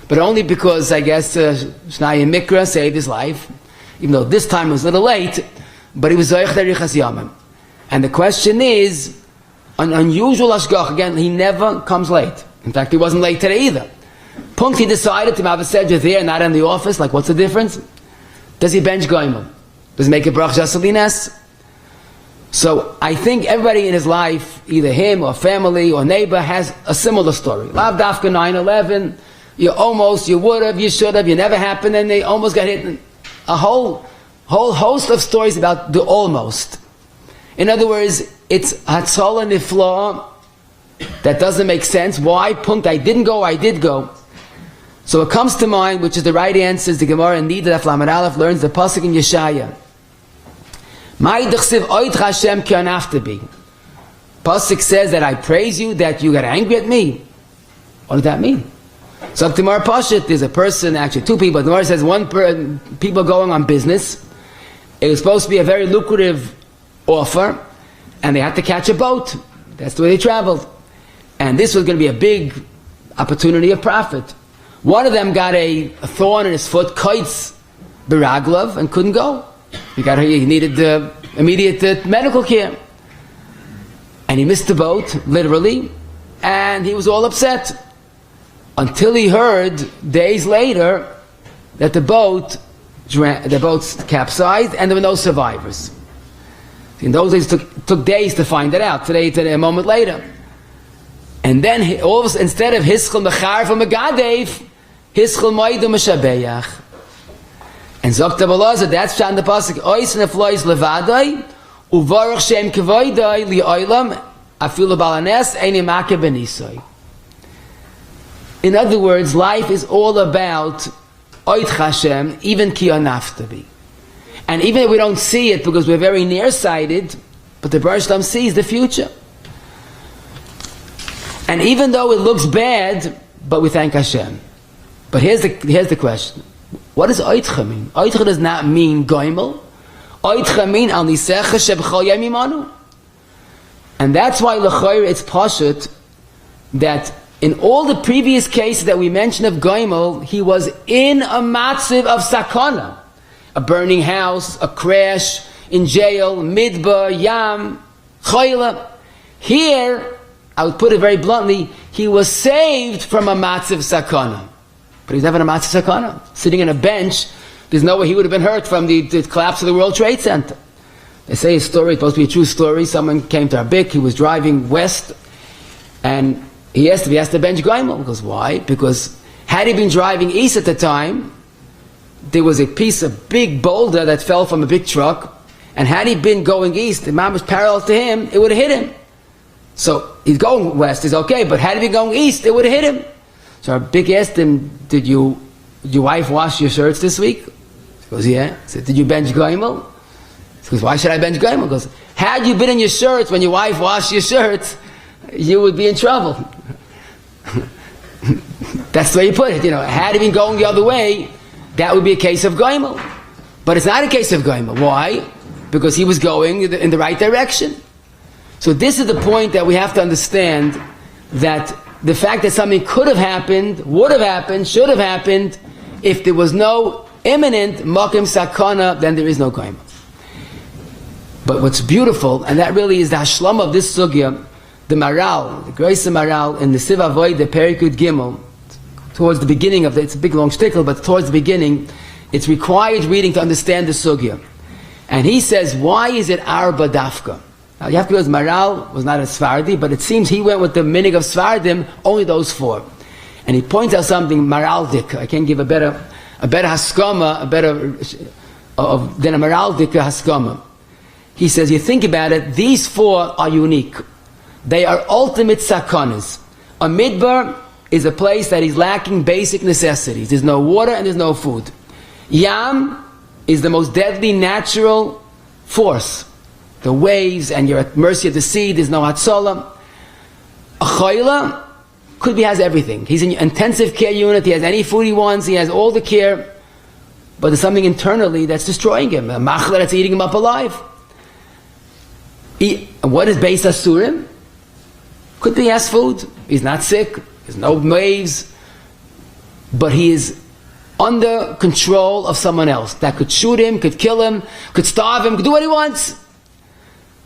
But only because, I guess, Shnaya Mikra saved his life, even though this time was a little late, but he was Zoich Derichas Yamim. And the question is, an unusual Ashgach, again, he never comes late. In fact, he wasn't late today either. Punkt, he decided to have a sedja there, not in the office. Like, what's the difference? Does he bench Hagomel? Does he make a bracha Jasalines? So I think everybody in his life, either him or family or neighbor, has a similar story. Lav Dafka 9/11, you would have, you should have, you never happened, and they almost got hit. A whole host of stories about the almost. In other words, it's Hatzola Nifla that doesn't make sense. Why? Punkt, I didn't go, I did go. So it comes to mind, which is the right answer, is the Gemara in Nida Daf Lamed Aleph learns the pasuk in Yeshaya. Pasuk says that I praise you, that you got angry at me. What does that mean? So Gemara Pashit, there's a person, actually two people. The Gemara says people going on business. It was supposed to be a very lucrative offer, and they had to catch a boat. That's the way they traveled. And this was going to be a big opportunity of profit. One of them got a thorn in his foot, kites beraglov, and couldn't go. He needed immediate medical care. And he missed the boat, literally, and he was all upset. Until he heard, days later, that the boat capsized and there were no survivors. In those days, it took days to find it out. Today, a moment later. And then, instead of Hischel Mechar from Megadev, Hischel Moidu Meshabeyach. And Zokta Balazar, that's Shan the Pasuk, Ois Neflois Levadai, Uvarach Shem Kevoidai, Li'oilam, Afilu Balanes, Eini Make Benisoi. In other words, life is all about Oit Hashem, even Ki Anaftabi. And even if we don't see it because we're very nearsighted, but the Baruch Shalom sees the future. And even though it looks bad, but we thank Hashem. But here's the question. What does Oitcha mean? Oitcha does not mean Hagomel. Oitcha mean Al Nisecha Shebchol Yom Imanu. And that's why L'chayr it's Pashut that in all the previous cases that we mentioned of Hagomel, he was in a matziv of sakana. A burning house, a crash, in jail, midbar, yam, chayla. Here, I would put it very bluntly, he was saved from a matziv sakana. But he's never in a matziv sakana. Sitting on a bench, there's no way he would have been hurt from the collapse of the World Trade Center. They say his story, it's supposed to be a true story. Someone came to Rabbi, he was driving west, and he asked if he has to bench Hagomel. He goes, why? Because had he been driving east at the time, there was a big boulder that fell from a big truck, and had he been going east, the man was parallel to him, it would have hit him. So he's going west, is okay, but had he been going east, it would have hit him. So our big asked him, did your wife wash your shirts this week? He goes, yeah. He said, did you bench Hagomel? He goes, why should I bench Hagomel? He goes, had you been in your shirts when your wife washed your shirts, you would be in trouble. That's the way you put it. Had he been going the other way, that would be a case of Hagomel. But it's not a case of Hagomel. Why? Because he was going in the right direction. So this is the point that we have to understand, that the fact that something could have happened, would have happened, should have happened, if there was no imminent makim sakana, then there is no Hagomel. But what's beautiful, and that really is the hashlam of this sugya, the Maral, the Grace of Maral, in the Siv Avoid, the Perikud Gimel, towards the beginning of it's a big long shtickle, but towards the beginning, it's required reading to understand the sugya. And he says, why is it Arba Dafka? Now you have to realize Maral was not a Sfardi, but it seems he went with the minig of Sfardim, only those 4. And he points out something Maraldik. I can't give a better haskama, than a Maraldik haskama. He says, you think about it, these 4 are unique. They are ultimate sakanas. A midbar is a place that is lacking basic necessities. There's no water and there's no food. Yam is the most deadly natural force. The waves, and you're at mercy of the sea, there's no hatzalah. A chayla has everything. He's in an intensive care unit, he has any food he wants, he has all the care, but there's something internally that's destroying him. A machla that's eating him up alive. What is Beis Asurim? Could be he has food, he's not sick, there's no waves, but he is under control of someone else that could shoot him, could kill him, could starve him, could do what he wants.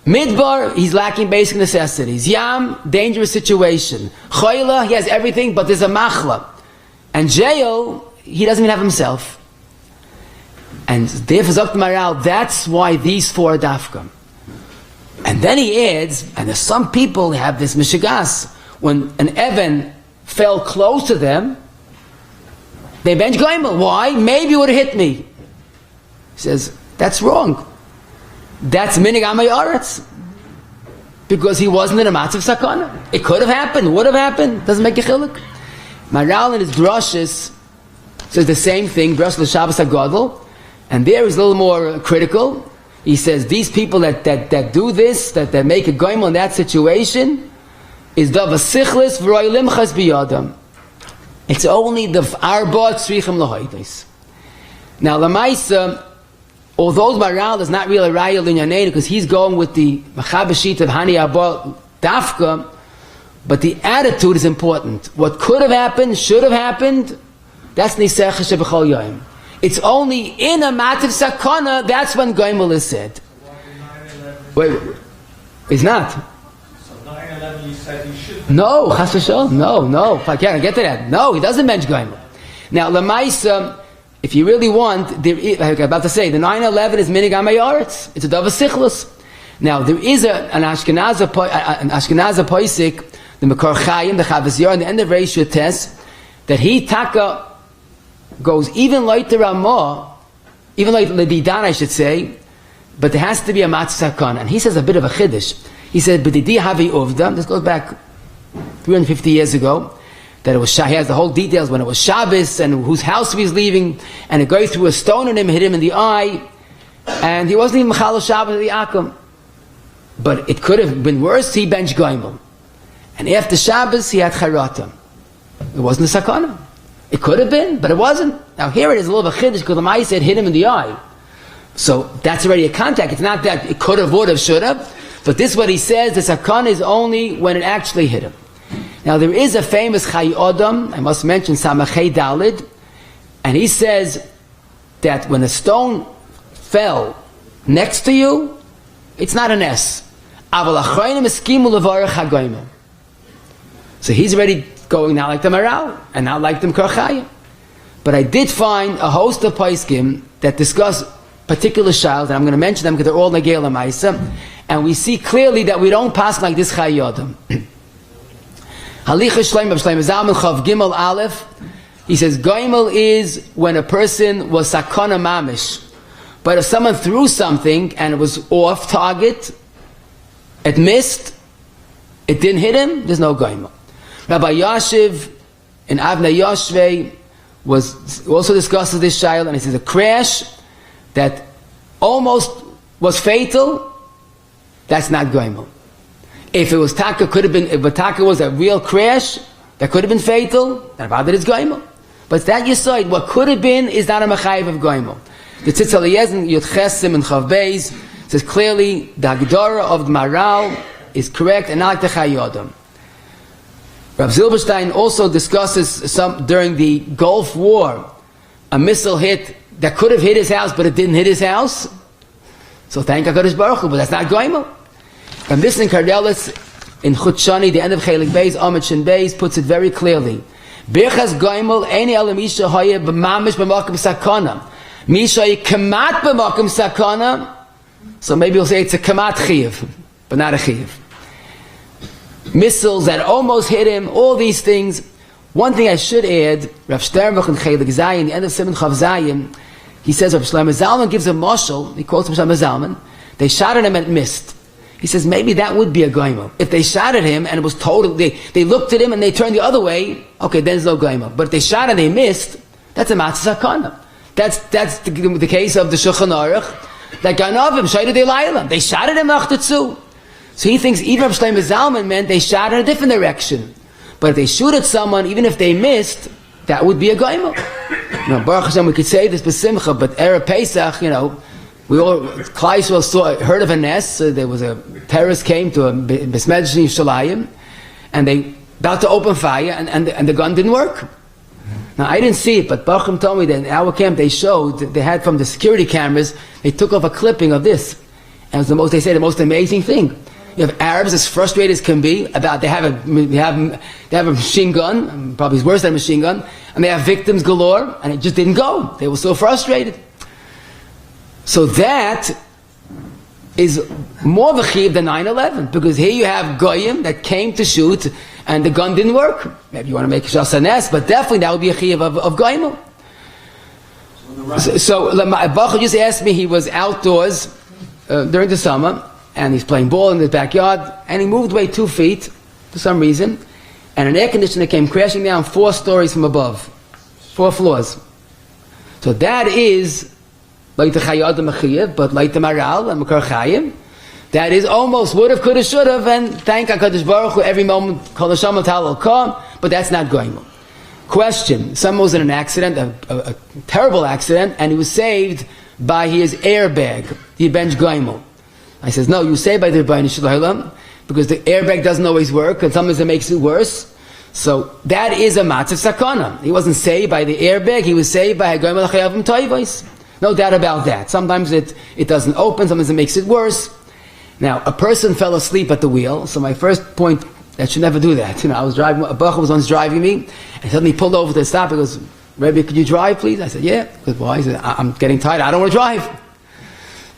Midbar, he's lacking basic necessities. Yam, dangerous situation. Chayla, he has everything, but there's a machla. And jail, he doesn't even have himself. And therefore, Zok Maral, that's why these 4 are dafka. And then he adds, and there's some people who have this mishigas, when an Evan fell close to them, they bench Hagomel. Why? Maybe it would have hit me. He says, that's wrong. That's minig amay aretz. Because he wasn't in a matzav sakana. It could have happened, would have happened, doesn't make a chiluk. Maral in his drushes says the same thing, drush l'Shabbos HaGadol, and there is a little more critical. He says these people that do this, that make a Hagomel in that situation, is davar sichlis v'roi limchas biyadam. It's only the arba tzrichim lahoides. Now Lamaisa, although Maral is not really raya linyanein, because he's going with the machabashit of hani abba dafka, but the attitude is important. What could have happened, should have happened, that's nisecha shebechol yom. It's only in a mativ sakana, that's when Hagomel is said. Wait, it's not. So 9/11 you said he should. No, chas v'sholom, no. If I can't get to that. No, he doesn't bench Hagomel. Now, Lamaisa, if you really want, like I'm about to say, the 9/11 is minig amay aretz. It's a davar sichlus. Now, there is an Ashkenazi poisik, the Mekor Chayim, the Chavos Yair, in the end of Reish Tes, that he taka goes even like the Ramah, even like the Didan, I should say, but there has to be a matzah sakana. And he says a bit of a chiddush. He said, "B'didi havi uvda." This goes back 350 years ago. That it was he has the whole details when it was Shabbos and whose house he was leaving, and it goes through a stone on him, hit him in the eye, and he wasn't even Mechal Shabbos at the Akum. But it could have been worse. He benched Hagomel, and after Shabbos he had Charata. It wasn't a sakana. It could have been, but it wasn't. Now here it is a little bit chiddush because the Ma'aseh said hit him in the eye, so that's already a contact. It's not that it could have, would have, should have, but this is what he says. The sakana is only when it actually hit him. Now there is a famous Chai Odom, I must mention Samachei Dalid, and he says that when a stone fell next to you, it's not an S. Aval achronim eskimu levarach Hagomel. So he's already going now like the Maral, and not like the Mekor Chayim. But I did find a host of Paiskim that discuss particular shiles, and I'm going to mention them because they're all Negei L'Maisa, and we see clearly that we don't pass like this Chai Odom. Halicha Shleim Zalman Chav Gimel Aleph. He says Hagomel is when a person was sakana mamish, but if someone threw something and it was off target, it missed, it didn't hit him, there's no goimel. Rabbi Yashiv in Avnei Yoshvei also discusses this shayla, and he says a crash that almost was fatal, that's not goimel. If it was taka, if the taka was a real crash that could have been fatal, then about it is goimel. But that yisoid, what could have been, is not a mechayiv of goimel. The Tzitz Eliezer in Yud Chesim and Chav Beis says clearly the Hagdara of the Maral is correct and not like the Chayodam. Rav Zilberstein also discusses during the Gulf War, a missile hit that could have hit his house, but it didn't hit his house. So thank HaKadosh Baruch Hu, but that's not goimel. And this in Kardelis, in Chutshani, the end of Chelik Beis, Amid Shin Beis, puts it very clearly. Birchas goimel eini ala misha hoye b'mamish b'makom sakana. Misha yi kamat b'makom sakana. So maybe we'll say it's a kamat chiv, but not a chiv. Missiles that almost hit him, all these things. One thing I should add, Rav Sternbuch in Chelik Zayin, the end of Simon Chav Zayin, he says Rav Shlomo Zalman gives a mashal, he quotes Rav Shlomo Zalman, they shot at him and missed. He says maybe that would be a goimel. If they shot at him and it was totally, they looked at him and they turned the other way, okay, then there's no goimel. But if they shot and they missed, that's a matzah sakana. That's the case of the Shulchan Aruch. That Ganavim, Shayda de Lailam, they shot at him nachtetzu. So he thinks even Rav Shlomo Zalman meant they shot in a different direction. But if they shoot at someone, even if they missed, that would be a goimel. Now, Baruch Hashem, we could say this b'simcha, but Erev Pesach, we all, Klal Yisrael heard of a nest. There was a terrorist came to a Besmedrash in Yerushalayim, and they about to open fire, and the gun didn't work. Now I didn't see it, but Bacham told me that in our camp they showed, they had from the security cameras, they took off a clipping of this, and it was the most amazing thing. You have Arabs as frustrated as can be about they have a machine gun, probably it's worse than a machine gun, and they have victims galore, and it just didn't go. They were so frustrated. So that is more of a chiv than 9/11, because here you have goyim that came to shoot and the gun didn't work. Maybe you want to make Shasa, but definitely that would be a chiv of goyim. So Bacha just asked me, he was outdoors during the summer and he's playing ball in the backyard and he moved away 2 feet for some reason, and an air conditioner came crashing down 4 stories from above, 4 floors. So that is like the Chayad Mechiyev, but like the Maral and Makar Chayim, that is almost would have, could have, should have, and thank HaKadosh Baruch Hu every moment, Kol Hashem Tal Kam, but that's not goimel. Question: someone was in an accident, a terrible accident, and he was saved by his airbag, the bench goimel. I says, no, you saved by the Rebbeinu Shalom, because the airbag doesn't always work, and sometimes it makes it worse. So that is a matzav sakana. He wasn't saved by the airbag, he was saved by Hagomel Chayavim Toivos. No doubt about that. Sometimes it doesn't open, sometimes it makes it worse. Now, a person fell asleep at the wheel, so my first point, that should never do that. I was driving, a bacha was once driving me, and suddenly he pulled over to the stop. He goes, Rabbi, could you drive, please? I said, yeah. He goes, why? He said, I'm getting tired, I don't want to drive.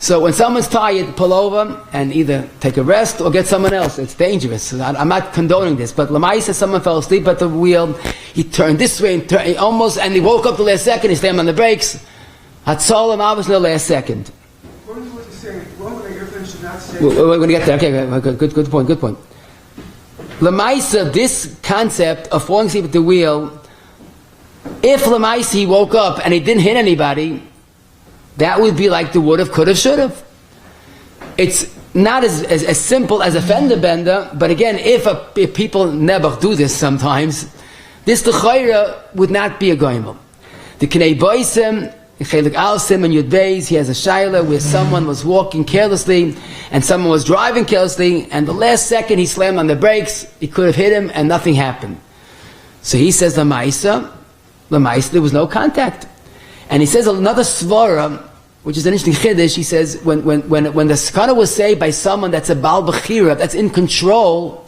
So when someone's tired, pull over and either take a rest or get someone else. It's dangerous. I'm not condoning this, but Lamai says someone fell asleep at the wheel, he turned this way, and he woke up the last second, he slammed on the brakes. Hatzalam was in the last second. According to what you're saying, one way your friend should not say. We're going to get there. Okay, good point. Lamaisa, this concept of falling asleep at the wheel, if Lamaisa he woke up and he didn't hit anybody, that would be like the would have, could have, should have. It's not as simple as a fender bender, but again, if people never do this sometimes, this l'chayra would not be a goimel. The Knei Boisim, in Chelik Alsim and Yud Beis, he has a shayla where someone was walking carelessly and someone was driving carelessly, and the last second he slammed on the brakes, he could have hit him and nothing happened. So he says the Maisa, there was no contact. And he says another svara, which is an interesting chiddush. He says when the skana was saved by someone that's a bal b'chira, that's in control,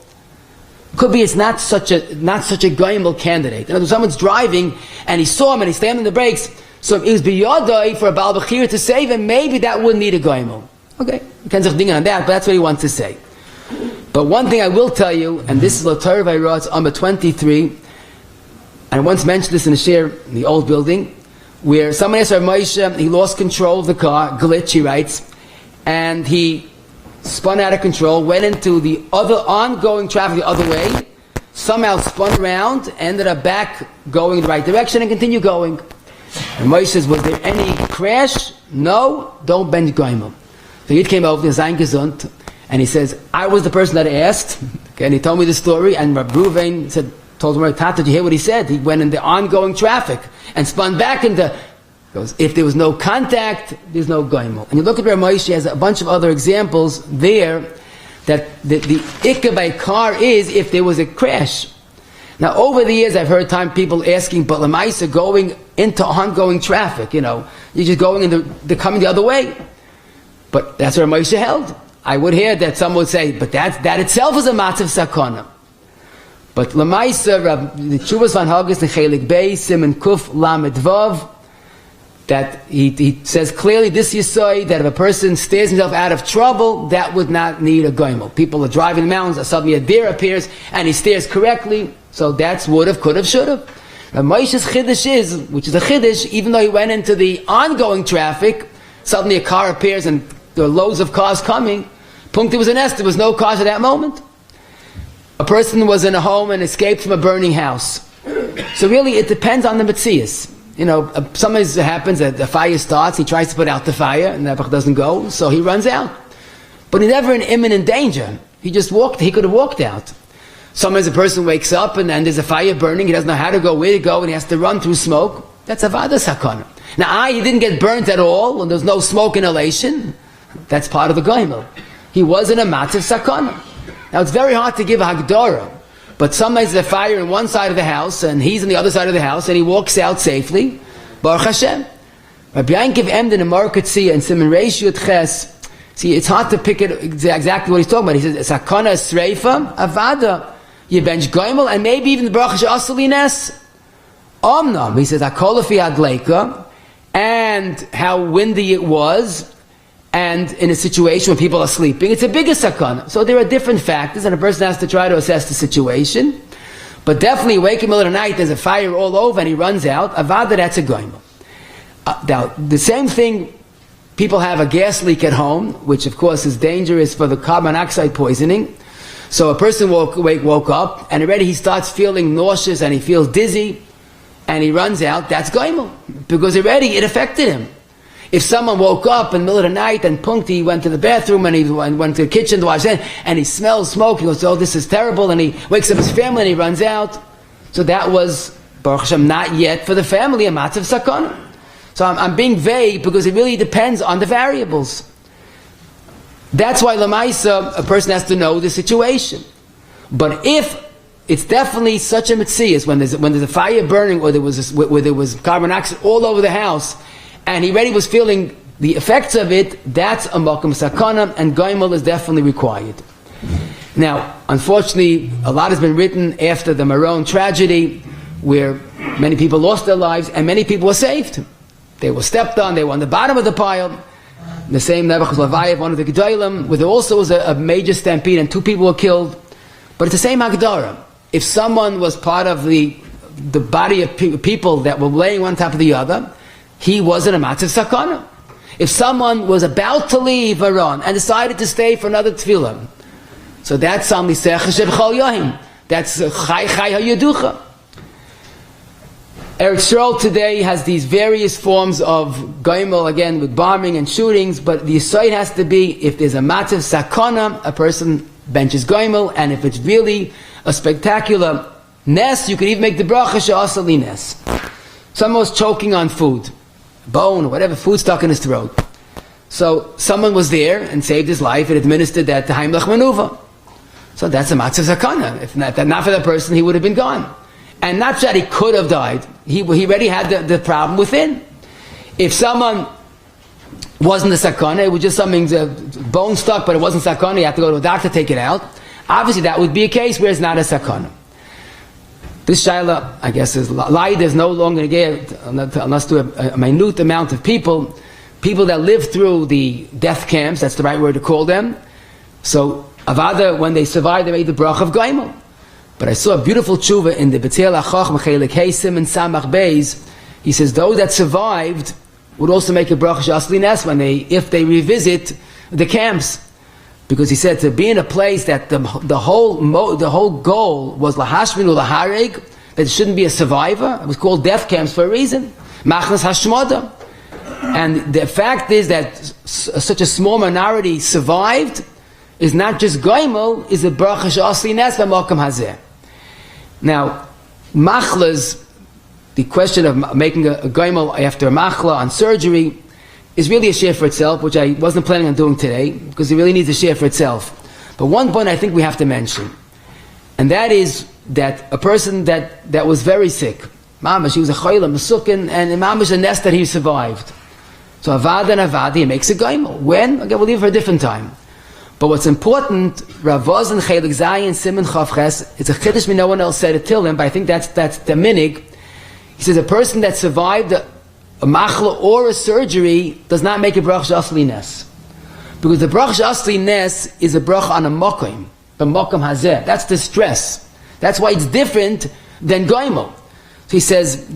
could be it's not such a goimel candidate. In other words, someone's driving and he saw him and he slammed on the brakes, so it was biyadai for a bal b'chira to save him. Maybe that wouldn't need a goimel. Okay, depends on that, but that's what he wants to say. But one thing I will tell you, and this is L'Torah Vayratz, Amud 23, and I once mentioned this in a share in the old building, where someone asked Rav Moshe, he lost control of the car, glitch, he writes, and he spun out of control, went into the other ongoing traffic the other way, somehow spun around, ended up back going in the right direction and continued going. And Moshe says, was there any crash? No, don't bench Goimel. So Yid came over to Zayin Gesund, and he says, I was the person that asked, okay, and he told me the story, and Rabbi Ruvain said, told him, Tata, did you hear what he said? He went into ongoing traffic and spun back into, goes, if there was no contact, there's no Goimel. And you look at Rabbi Moshe, he has a bunch of other examples there, that the ikka by car is if there was a crash. Now, over the years, I've heard people asking, but Lamaisa going into ongoing traffic, you're just going they're coming the other way. But that's where Moshe held. I would hear that some would say, but that itself is a matzav sakana. But Lamaisa, the Chuvas van Haggis, the Chelik Bey, Simon Kuf, Lamed Vav, that he says clearly this Yisai, that if a person stares himself out of trouble, that would not need a goimel. People are driving the mountains, suddenly a deer appears, and he stares correctly, so that's would've, could've, should've. Now Moshe's chiddush is, which is a chiddush, even though he went into the ongoing traffic, suddenly a car appears and there are loads of cars coming, Punkti was an S, there was no cars at that moment. A person was in a home and escaped from a burning house. So really it depends on the metzias. Sometimes it happens that the fire starts, he tries to put out the fire, and the Nebuch doesn't go, so he runs out. But he's never in imminent danger. He could have walked out. Sometimes a person wakes up and then there's a fire burning, he doesn't know how to go, where to go, and he has to run through smoke. That's avada sakana. Now, he didn't get burnt at all, and there's no smoke inhalation. That's part of the goimel. He was in a matzav sakana. Now, it's very hard to give a hagdara. But sometimes there's a fire in one side of the house, and he's on the other side of the house, and he walks out safely. Baruch Hashem. Rabbi Yankiv Emden in Markatzia and Simon Reish Yud Ches. See, it's hard to pick it exactly what he's talking about. He says, Sakana Sreifa, Avada, Yebench Goimel, and maybe even the bracha Sha'asa Lines. Omnam, he says, Akolafi Adleika, and how windy it was, and in a situation where people are sleeping, it's a bigger sakana. So there are different factors, and a person has to try to assess the situation. But definitely, wake in the middle of the night, there's a fire all over, and he runs out. Avada, that's a goimel. Now, the same thing, people have a gas leak at home, which of course is dangerous for the carbon monoxide poisoning. So a person woke up, and already he starts feeling nauseous, and he feels dizzy, and he runs out. That's goimel, because already it affected him. If someone woke up in the middle of the night and Punkti went to the bathroom and he went to the kitchen to wash hands and he smells smoke, he goes, oh, this is terrible, and he wakes up his family and he runs out. So that was, Baruch Hashem, not yet for the family a matzav sakana. So I'm being vague because it really depends on the variables. That's why Lamaisa, a person has to know the situation. But if it's definitely such a metzias, when there's a fire burning or there was carbon dioxide all over the house, and he already was feeling the effects of it, that's a makam sakana, and goimel is definitely required. Now, unfortunately, a lot has been written after the Maron tragedy, where many people lost their lives, and many people were saved. They were stepped on, they were on the bottom of the pile. The same Nebuchadnezzar Levayev, one of the Gedolim, where there also was a major stampede and 2 people were killed. But it's the same Hagdara. If someone was part of the body of people that were laying one on top of the other, he wasn't a matzav sakana. If someone was about to leave Aron and decided to stay for another tefillah, so that's Sam Lisech Hashem Chol Yahim. That's Chai Chai HaYeducha. Eretz Yisrael today has these various forms of goimel, again with bombing and shootings, but the site has to be, if there's a matzav sakana, a person benches goimel, and if it's really a spectacular nes, you could even make the bracha Sha'asa Lines. Someone was choking on food, bone or whatever, food stuck in his throat. So someone was there and saved his life and administered that to Heimlich Manuva. So that's a matzav sakana. If not for that person, he would have been gone. And not that he could have died. He already had the problem within. If someone wasn't a sakana, it was just something, bone stuck, but it wasn't sakana, you have to go to a doctor to take it out. Obviously that would be a case where it's not a sakana. This shaila, I guess, is light is no longer get unless to a minute amount of people that live through the death camps. That's the right word to call them. So avada, when they survived, they made the bracha of goimel. But I saw a beautiful tshuva in the B'tzel HaChach Mechelik Heisim and Samach Beis. He says those that survived would also make a bracha Sha'asa Lines if they revisit the camps. because he said to be in a place that the whole goal was lahashmin ulaharig, that it shouldn't be a survivor. It was called death camps for a reason. Machnas hashmada. And the fact is that such a small minority survived is not just goimel, is a bracha she'asli nes b'makam hazeh. Now, machlas, the question of making a goimel after a machla on surgery is really a share for itself, which I wasn't planning on doing today, because it really needs a share for itself. But one point I think we have to mention, and that is that a person that was very sick, mamash, he was a chayla, mesukin, and mamash a nest that he survived. So avad and avadi, he makes a goimel. When? Okay, we'll leave it for a different time. But what's important, Ravaz and Chelik Zayin, Simon Chavches, it's a chiddush, no one else said it till him, but I think that's the minig. He says a person that survived a machla or a surgery does not make a bracha asli nes, because the bracha asli nes is a bracha on a mokim, the mokim hazeh. That's the stress. That's why it's different than goimel. So he says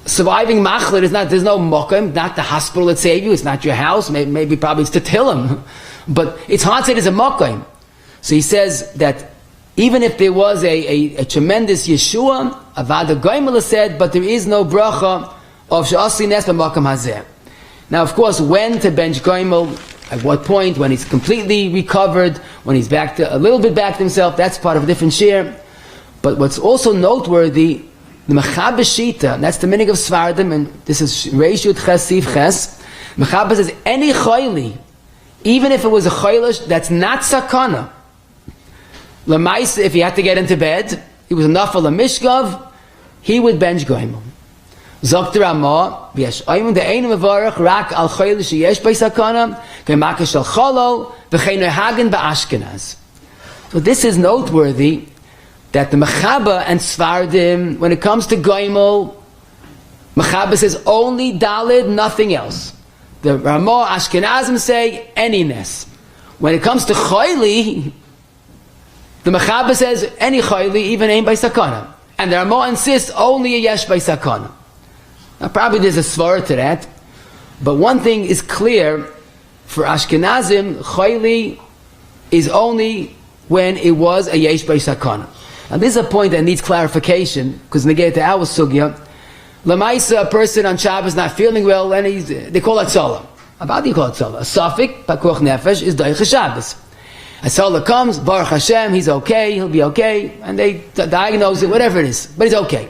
surviving machla is not. There's no mokim, not the hospital that saved you. It's not your house. Maybe probably it's Tetilim, but it's hard to say it's a mokim. So he says that even if there was a tremendous Yeshua, Avada Goimel said, but there is no bracha of Sha'asli Nes B'Makam Hazeh. Now, of course, when to bench Goimel, at what point, when he's completely recovered, when he's back to a little bit back to himself, that's part of a different share. But what's also noteworthy, the Mechaber Shita, that's the meaning of Svardim, and this is Reishut Chesif Ches. Mechaber says any chayli, even if it was a chaylish that's not sakana, Lamais, if he had to get into bed, he was enough for Lamishgav, he would bench Goimel. Zokter Ramah, V'yesh Oyim de'einu mevarach rak al chayil sheyesh b'sakana k'maka shel cholol v'cheinu hagen ba'ashkenaz. So this is noteworthy that the Mechaber and Svardim, when it comes to Goimel, Mechaber says only Dalid, nothing else. The Ramah Ashkenazim say any nes. When it comes to chayli, the Mechaber says any chayli, even ain by sakana, and the Ramah insists only a yesh by sakana. Now probably there's a svara to that, but one thing is clear for Ashkenazim: chayli is only when it was a yesh by sakana. Now this is a point that needs clarification, because when they get to our sugya, Lamaisa, a person on Shabbos not feeling well, and they call it tzala. How do you call it tzala? A suffix, pakuach nefesh, is doich Shabbos. A tzala comes, Baruch Hashem, he's okay, he'll be okay, and they diagnose it, whatever it is, but he's okay.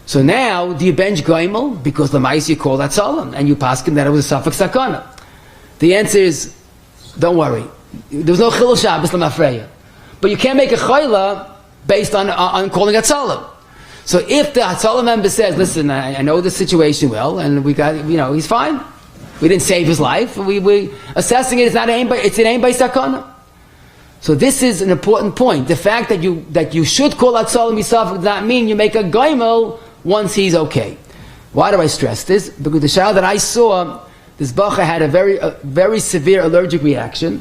So now, do you bench goimel? Because Lamaisa you call that tzala, and you pass him that it was a suffix sakana. The answer is, don't worry. There was no chilul Shabbos l'mafreya. But you can't make a chayla based on calling it tzala. So if the Hatzalah member says, listen, I know the situation well, and we got, he's fine. We didn't save his life. We assessing it, it's an aim by sakana. So this is an important point. The fact that you should call Hatzalah misafik does not mean you make a goimel once he's okay. Why do I stress this? Because the child that I saw, this bacha had a very severe allergic reaction.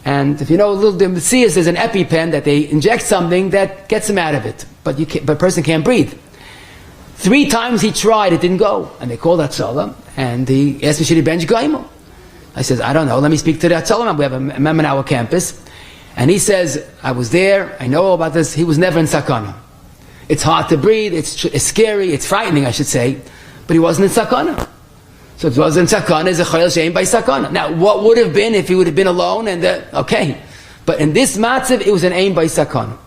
And if you know a little bit, there's an EpiPen that they inject something that gets him out of it. But a person can't breathe. 3 times he tried, it didn't go. And they called Hatzalah, and he asked me, should he bench goimel? I said, I don't know, let me speak to the Hatzalah. We have a member on our campus. And he says, I was there, I know all about this. He was never in sakana. It's hard to breathe, it's scary, it's frightening, I should say. But he wasn't in sakana. So if it wasn't sakana, it's a chayil she'ein by sakana. Now, what would have been if he would have been alone? Okay. But in this matzav, it was an aim by sakana.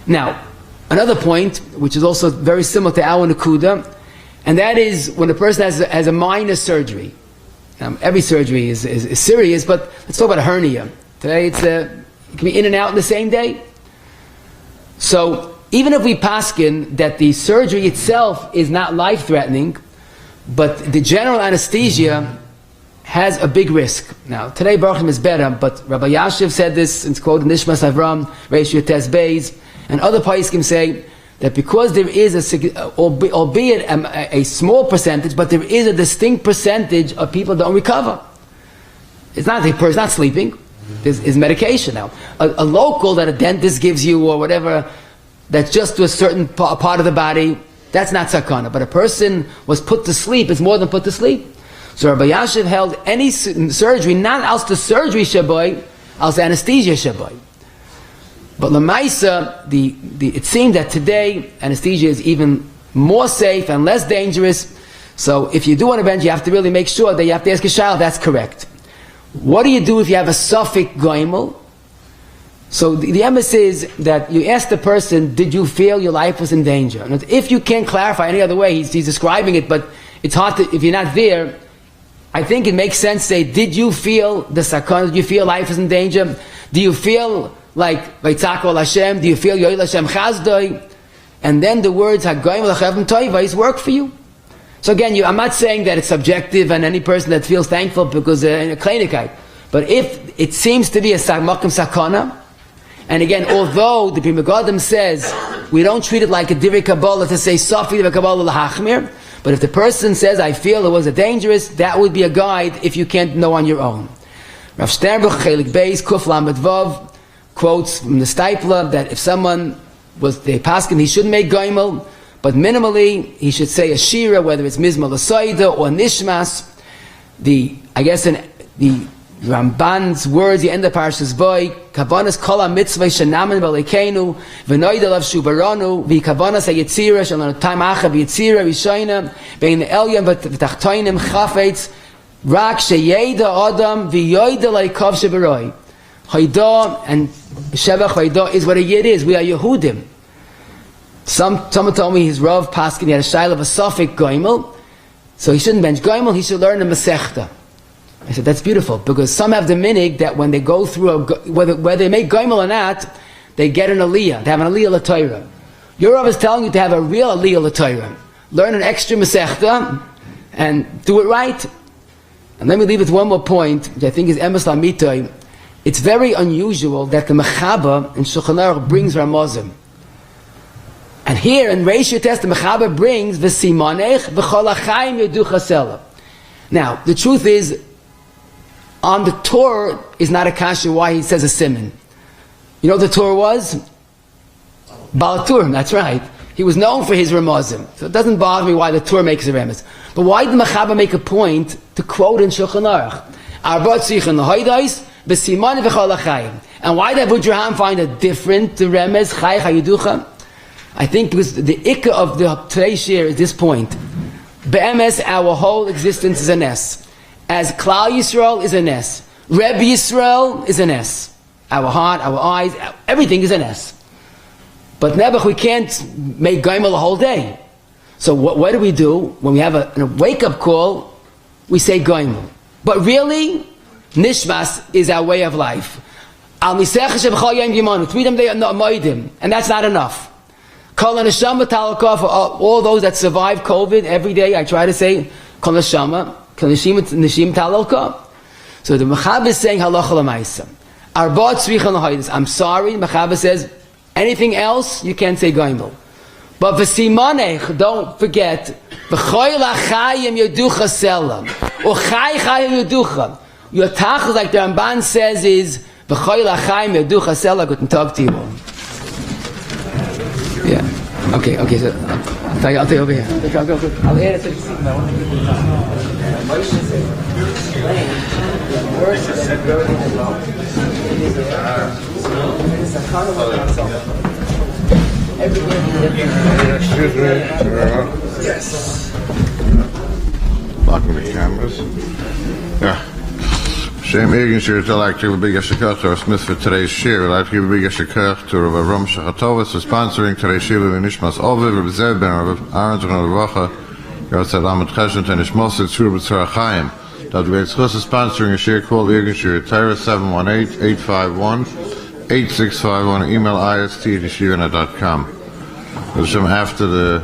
Now, another point, which is also very similar to our Nakuda, and that is when a person has a minor surgery. Every surgery is serious, but let's talk about a hernia. Today, it can be in and out in the same day. So, even if we paskin that the surgery itself is not life-threatening, but the general anesthesia has a big risk. Now, today Baruch is better, but Rabbi Yakjov said this, it's quoted in Nishmas Avram, Reish Yotes Beis, and other poskim say that because there is albeit a small percentage, but there is a distinct percentage of people that don't recover. It's not the person not sleeping, there's medication now. A local that a dentist gives you or whatever, that's just to a certain part of the body, that's not sakana. But a person was put to sleep, it's more than put to sleep. So Rabbi Yakjov held any surgery, not else the surgery shaboy, als anesthesia shabai. But Lamaisa, it seemed that today anesthesia is even more safe and less dangerous. So if you do want to bench, you have to really make sure that you have to ask a child, that's correct. What do you do if you have a suffix goimel? So the emes is that you ask the person, did you feel your life was in danger? And if you can't clarify any other way, he's describing it, but it's hard to, if you're not there, I think it makes sense to say, did you feel the sakana? Did you feel life is in danger? Do you feel like Vaitzako Hashem? Do you feel Yoel Hashem Chazdoi? And then the words Hagoyim Lachavim Toivais work for you. So again, I'm not saying that it's subjective and any person that feels thankful because in a klinikai. But if it seems to be a makom sakana, and again, although the Pri Megadim says we don't treat it like a divrei Kabbalah to say Safi divrei Kabbalah lahachmir, but if the person says I feel it was a dangerous, that would be a guide if you can't know on your own. Rav Sternbuch Chelik Beis Kuf Lamed Vav quotes from the Stipler that if someone was the paskin, he shouldn't make goimel, but minimally he should say a shira, whether it's mizmal asoida or nishmas. The Ramban's words, the end of Parshas Boy, Kavanas Kola Mitzvah Shanaman Balekenu, Venoidalav Shubaranu, Vi Kavanas Hayetzira, Shalom Time Acha V'Yetzira Rishayna, Bein Elyon V'Tachtoinim Chafetz, Rak Sheyeda Adam V'Yoida Laikov Shebaroi. Haida and Shevach Haida is what a Yid is. We are Yehudim. Someone told me his Rav Paskin, he had a shaila of a suffix goimel, so he shouldn't bench goimel, he should learn a Masechta. I said, that's beautiful, because some have the minig that when they go through, whether they make goimel or not, they get an aliyah, they have an aliyah l'toira. Your Rav is telling you to have a real aliyah l'toira. Learn an extra Masechta, and do it right. And let me leave with one more point, which I think is emes l'mitoi. It's very unusual that the Mechaba in Shulchan Aruch brings Ramazim. And here in Reish Test, the Mechaba brings V'simonech v'chol ha'chaim yedu chasela. Now, the truth is, on the Torah is not a kasha why he says a siman. You know what the Torah was? Baal Turim, that's right. He was known for his Ramazim. So it doesn't bother me why the Torah makes a Ramaz. But why did Mechaba make a point to quote in Shulchan Aruch? Arba tzichin l'hoidais, v'simonech v'chol ha'chaim. And why did Abu Draham find a different Remez, Chai Chayiducha? I think because the ikka of the today's share is this point. Be'emes, our whole existence is a nes. As Klal Yisrael is a nes. Reb Yisrael is a nes. Our heart, our eyes, everything is a nes. But Nebuch, we can't make Gaimel the whole day. So what do we do? When we have a wake-up call, we say Gaimel. But really, Nishmas is our way of life. Al Misech Shebchol Yom Yimanu. 3 days are not moedim. And that's not enough. Kol neshama talakah, for all those that survive COVID, every day I try to say kol neshama, kol neshim talakah. So the Mechaba is saying halacha l'maisa. Arba tzricha l'hoidis. I'm sorry, Mechaba says anything else you can't say goimel. But v'simonech, don't forget v'choy lachayim yeducha selam or chay chayim yeducha. Your tachlis, like the Ramban says, is v'choy lachayim yeducha selam. Guten Tag to you all. Yeah. Okay, so I'll tell you over here. Go. I'll add it to the seat. Excuse me. Yes. Blocking the cameras. Yeah. Shem Egen Shir Talak to Big Ashikach or Smith for today's share. I'd like to give a big Ashikach to Rabbi Rosh for sponsoring today's share with Nishmas Ove, Rabbi Zeb ben Rabbi Aaron to Rabbi Yotze Lamed Cheshen and Ishmos Tzur B'Tzur HaChaim. That we are sponsoring a share called Egen Shir Tyra 718-851-8651. Email ist@yeshivana.com. After the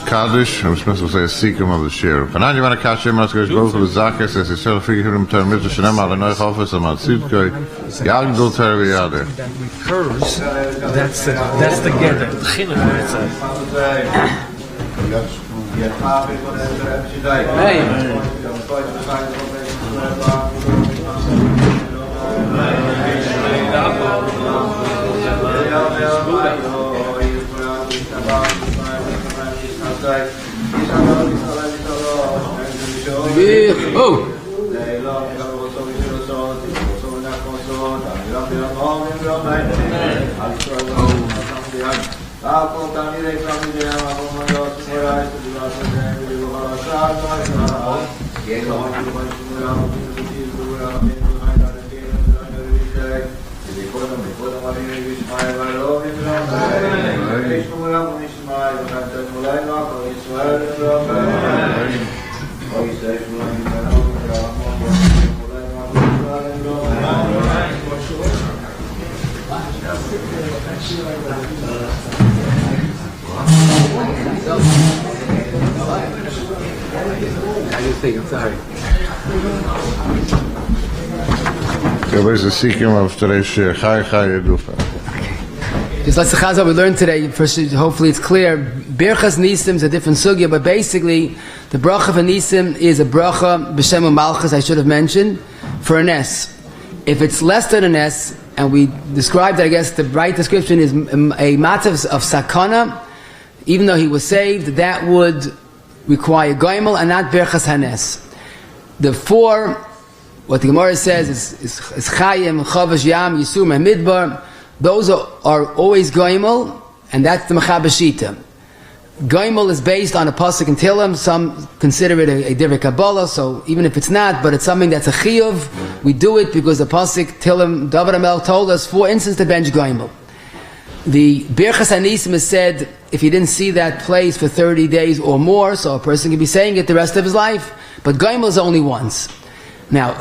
Chodesh, I'm supposed to say a seekum of the share. And now you want to catch him, let's go to the Zakah, says he's still figuring him to admit to Shanam al Noich office and Matzidkoi, Yakjov Terviyade. Then recurs, that's the get, the chiluk where it's Oh! What is the seeking of today's shir? Chai Yedufa. Just let's see what we learned today. First, hopefully it's clear. Birchas Nisim is a different sugya, but basically the bracha for Nisim is a bracha b'shem Malchus, I should have mentioned, for an S. If it's less than an S, and we described, I guess the right description is a matzav of sakana, even though he was saved, that would require goimel and not birchas hanes. The four, what the Gemara says is chayim, chavash, yam, yisur, and midbar. Those are always goimel, and that's the Machabashita. Goimel is based on a pasuk in Tehillim. Some consider it a divrei Kabbalah, so even if it's not, but it's something that's a chiyuv, we do it because the pasuk Tehillim, David HaMelech told us, for instance, to bench goimel. The Birchas Hanisim is said if he didn't see that place for 30 days or more, so a person can be saying it the rest of his life, but goimel is only once. Now,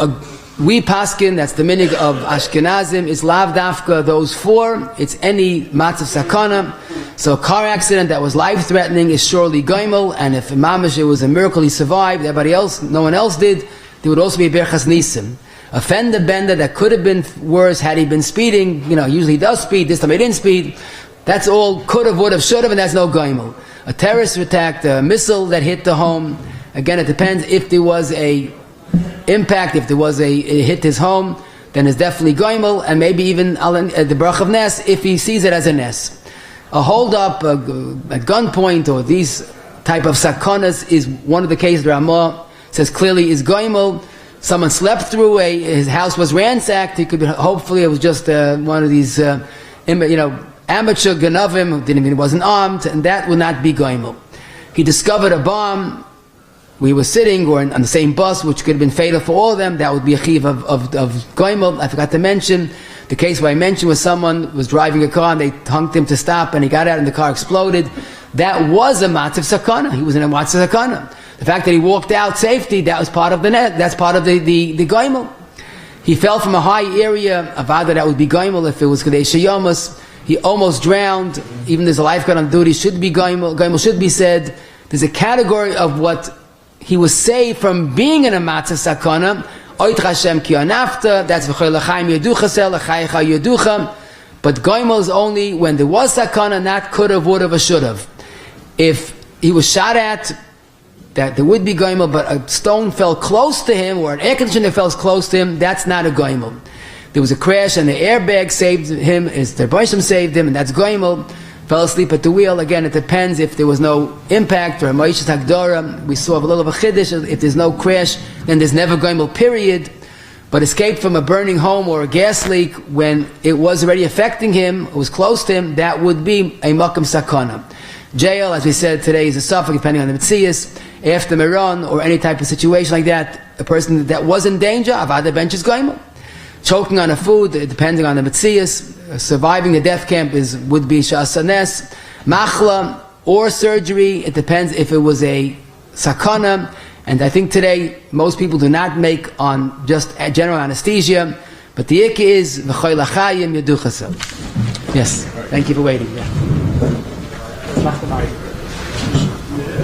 we paskin, that's the minig of Ashkenazim, is lav dafka, those four, it's any matzav sakana. So a car accident that was life-threatening is surely goimel, and if mamash it was a miracle he survived, everybody else, no one else did, there would also be a berchas nisim. A fender bender that could have been worse had he been speeding, usually he does speed, this time he didn't speed, that's all could have, would have, should have, and that's no goimel. A terrorist attack, a missile that hit the home, again it depends if there was a impact, if there was it hit his home, then it's definitely goimel, and maybe even the bracha of nes if he sees it as a nes. A hold up at gunpoint or these type of sakonas is one of the cases the Ramah says clearly is goimel. Someone slept through his house was ransacked. He could be, hopefully it was just one of these amateur ganavim who didn't even wasn't armed, and that would not be goimel. He discovered a bomb. We were sitting or on the same bus, which could have been fatal for all of them. That would be a chiv of goimel. I forgot to mention the case where I mentioned was someone was driving a car and they hunked him to stop and he got out and the car exploded. That was a matzav sakana. He was in a matzav sakana. The fact that he walked out safety, that was part of the net. That's part of the goimel. He fell from a high area. Avada, that would be goimel if it was kadesh yamas. He almost drowned. Even there's a lifeguard on duty, should be goimel. Goimel should be said. There's a category of what he was saved from being in a matzav sakana. Oit Hashem ki anafta. That's v'chol l'chaim yeducha sel l'chayecha yeducha. But goimel is only when there was sakana, not could have, would have, or should have. If he was shot at, that there would be goimel, but a stone fell close to him, or an air conditioner fell close to him, that's not a goimel. There was a crash and the airbag saved him, the Boshim saved him, and that's goimel. Fell asleep at the wheel. Again, it depends if there was no impact or a Moshe's Hagdara. We saw a little of a chiddush. If there's no crash, then there's never goimel, period. But escape from a burning home or a gas leak when it was already affecting him, it was close to him, that would be a makam sakana. Jail, as we said today, is a suffix depending on the mitzias. After Miran or any type of situation like that, a person that was in danger, avada bench is goimel. Choking on a food, depending on the mitzias. Surviving the death camp would be shasa nes. Machla or surgery, it depends if it was a sakana. And I think today most people do not make on just general anesthesia, but the ikka is v'choy l'chayim yeduchasel. Yes, thank you for waiting. Yeah.